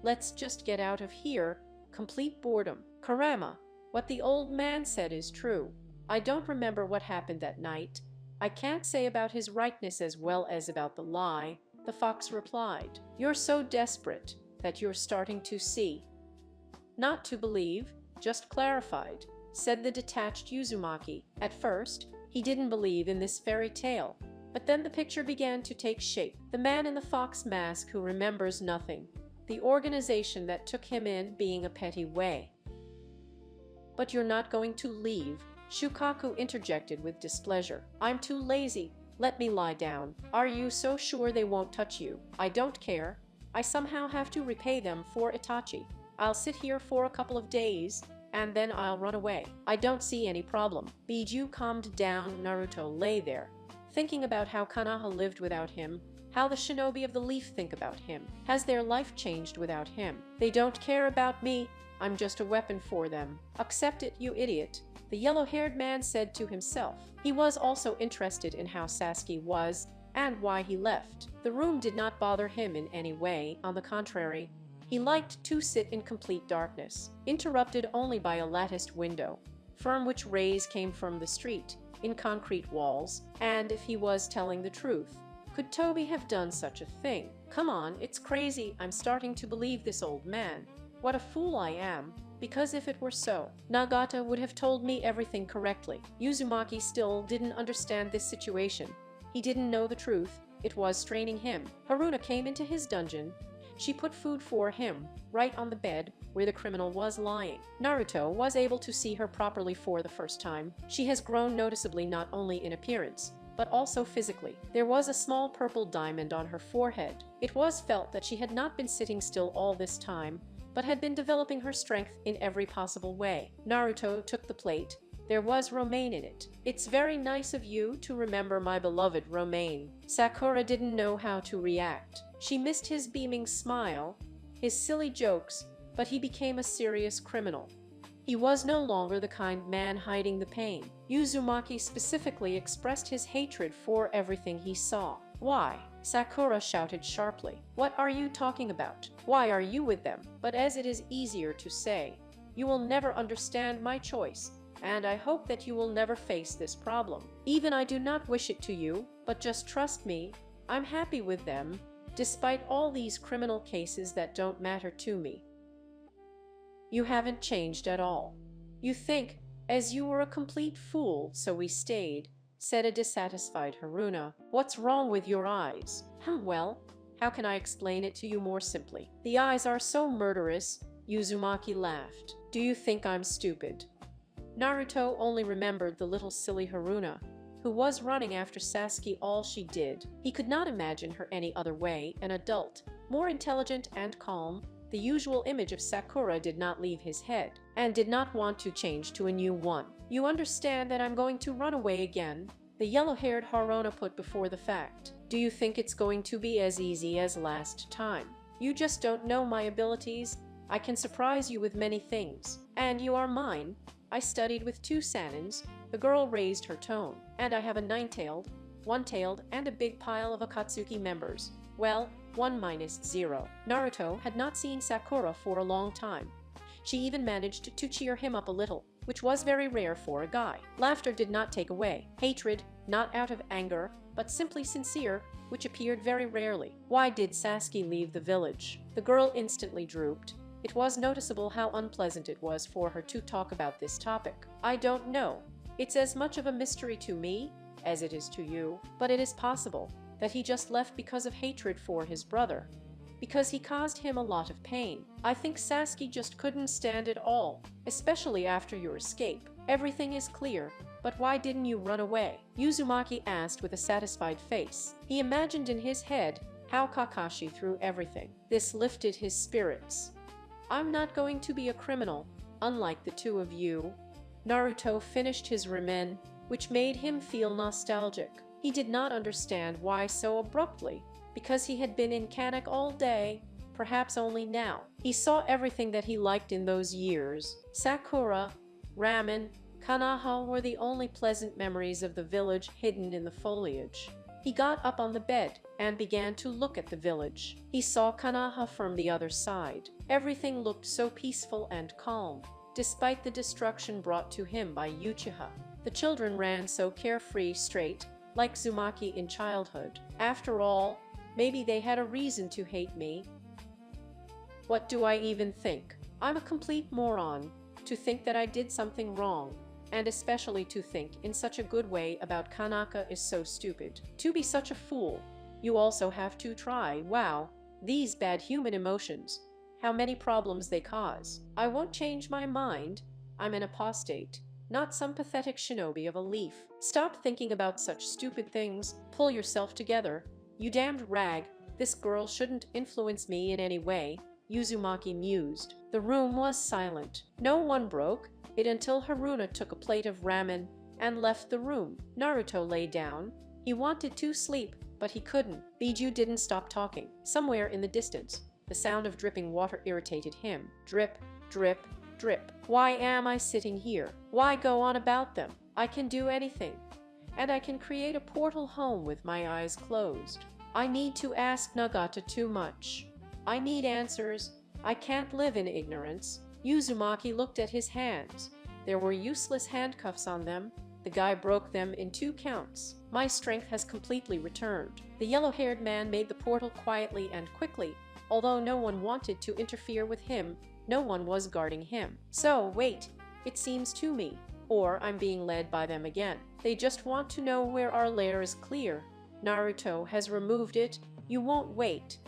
Let's just get out of here. Complete boredom. Kurama, what the old man said is true. I don't remember what happened that night. I can't say about his rightness as well as about the lie, the fox replied. You're so desperate that you're starting to see. Not to believe, just clarified, said the detached Uzumaki. At first, he didn't believe in this fairy tale, but then the picture began to take shape. The man in the fox mask who remembers nothing. The organization that took him in being a petty way. But you're not going to leave, Shukaku interjected with displeasure. I'm too lazy. Let me lie down. Are you so sure they won't touch you? I don't care. I somehow have to repay them for Itachi. I'll sit here for a couple of days and then I'll run away. I don't see any problem. Biju calmed down. Naruto lay there, thinking about how Konoha lived without him, how the shinobi of the leaf think about him. Has their life changed without him? They don't care about me. I'm just a weapon for them. Accept it, you idiot, the yellow-haired man said to himself. He was also interested in how Sasuke was and why he left. The room did not bother him in any way. On the contrary, he liked to sit in complete darkness, interrupted only by a latticed window, from which rays came from the street, in concrete walls. And if he was telling the truth, could Toby have done such a thing? Come on, it's crazy. I'm starting to believe this old man. What a fool I am. Because if it were so, Nagata would have told me everything correctly. Uzumaki still didn't understand this situation. He didn't know the truth. It was straining him. Haruna came into his dungeon. She put food for him, right on the bed where the criminal was lying. Naruto was able to see her properly for the first time. She has grown noticeably, not only in appearance, but also physically. There was a small purple diamond on her forehead. It was felt that she had not been sitting still all this time, but had been developing her strength in every possible way. Naruto took the plate. There was romaine in it. It's very nice of you to remember my beloved romaine. Sakura didn't know how to react. She missed his beaming smile, his silly jokes, but he became a serious criminal. He was no longer the kind man hiding the pain. Uzumaki specifically expressed his hatred for everything he saw. Why? Sakura shouted sharply. What are you talking about? Why are you with them? But as it is easier to say, you will never understand my choice, and I hope that you will never face this problem. Even I do not wish it to you, but just trust me, I'm happy with them, despite all these criminal cases that don't matter to me. You haven't changed at all. You think, as you were a complete fool, so we stayed, said a dissatisfied Haruna. What's wrong with your eyes? Well, how can I explain it to you more simply? The eyes are so murderous, Uzumaki laughed. Do you think I'm stupid? Naruto only remembered the little silly Haruna, who was running after Sasuke all she did. He could not imagine her any other way, an adult, more intelligent and calm. The usual image of Sakura did not leave his head, and did not want to change to a new one. You understand that I'm going to run away again? The yellow-haired Haruna put before the fact. Do you think it's going to be as easy as last time? You just don't know my abilities. I can surprise you with many things. And you are mine. I studied with 2 Sanins. The girl raised her tone. And I have a 9-tailed, 1-tailed, and a big pile of Akatsuki members. Well, 1 minus 0. Naruto had not seen Sakura for a long time. She even managed to cheer him up a little, which was very rare for a guy. Laughter did not take away hatred, not out of anger, but simply sincere, which appeared very rarely. Why did Sasuke leave the village? The girl instantly drooped. It was noticeable how unpleasant it was for her to talk about this topic. I don't know. It's as much of a mystery to me as it is to you, but it is possible that he just left because of hatred for his brother, because he caused him a lot of pain. I think Sasuke just couldn't stand it all, especially after your escape. Everything is clear, but why didn't you run away? Uzumaki asked with a satisfied face. He imagined in his head how Kakashi threw everything. This lifted his spirits. I'm not going to be a criminal, unlike the 2 of you. Naruto finished his ramen, which made him feel nostalgic. He did not understand why so abruptly, because he had been in Kanek all day, perhaps only now. He saw everything that he liked in those years. Sakura, ramen, Konoha were the only pleasant memories of the village hidden in the foliage. He got up on the bed and began to look at the village. He saw Konoha from the other side. Everything looked so peaceful and calm, despite the destruction brought to him by Uchiha. The children ran so carefree, straight, like Uzumaki in childhood. After all, maybe they had a reason to hate me. What do I even think? I'm a complete moron to think that I did something wrong, and especially to think in such a good way about Kanaka is so stupid. To be such a fool, you also have to try. Wow, these bad human emotions, how many problems they cause. I won't change my mind. I'm an apostate, not some pathetic shinobi of a leaf. Stop thinking about such stupid things. Pull yourself together. You damned rag. This girl shouldn't influence me in any way. Uzumaki mused. The room was silent. No one broke it until Haruna took a plate of ramen and left the room. Naruto lay down. He wanted to sleep, but he couldn't. Biju didn't stop talking. Somewhere in the distance, the sound of dripping water irritated him. Drip, drip, drip. Why am I sitting here? Why go on about them? I can do anything. And I can create a portal home with my eyes closed. I need to ask Nagata too much. I need answers. I can't live in ignorance. Uzumaki looked at his hands. There were useless handcuffs on them. The guy broke them in 2 counts. My strength has completely returned. The yellow-haired man made the portal quietly and quickly. Although no one wanted to interfere with him, no one was guarding him. So, wait, it seems to me. Or I'm being led by them again. They just want to know where our lair is clear. Naruto has removed it. You won't wait.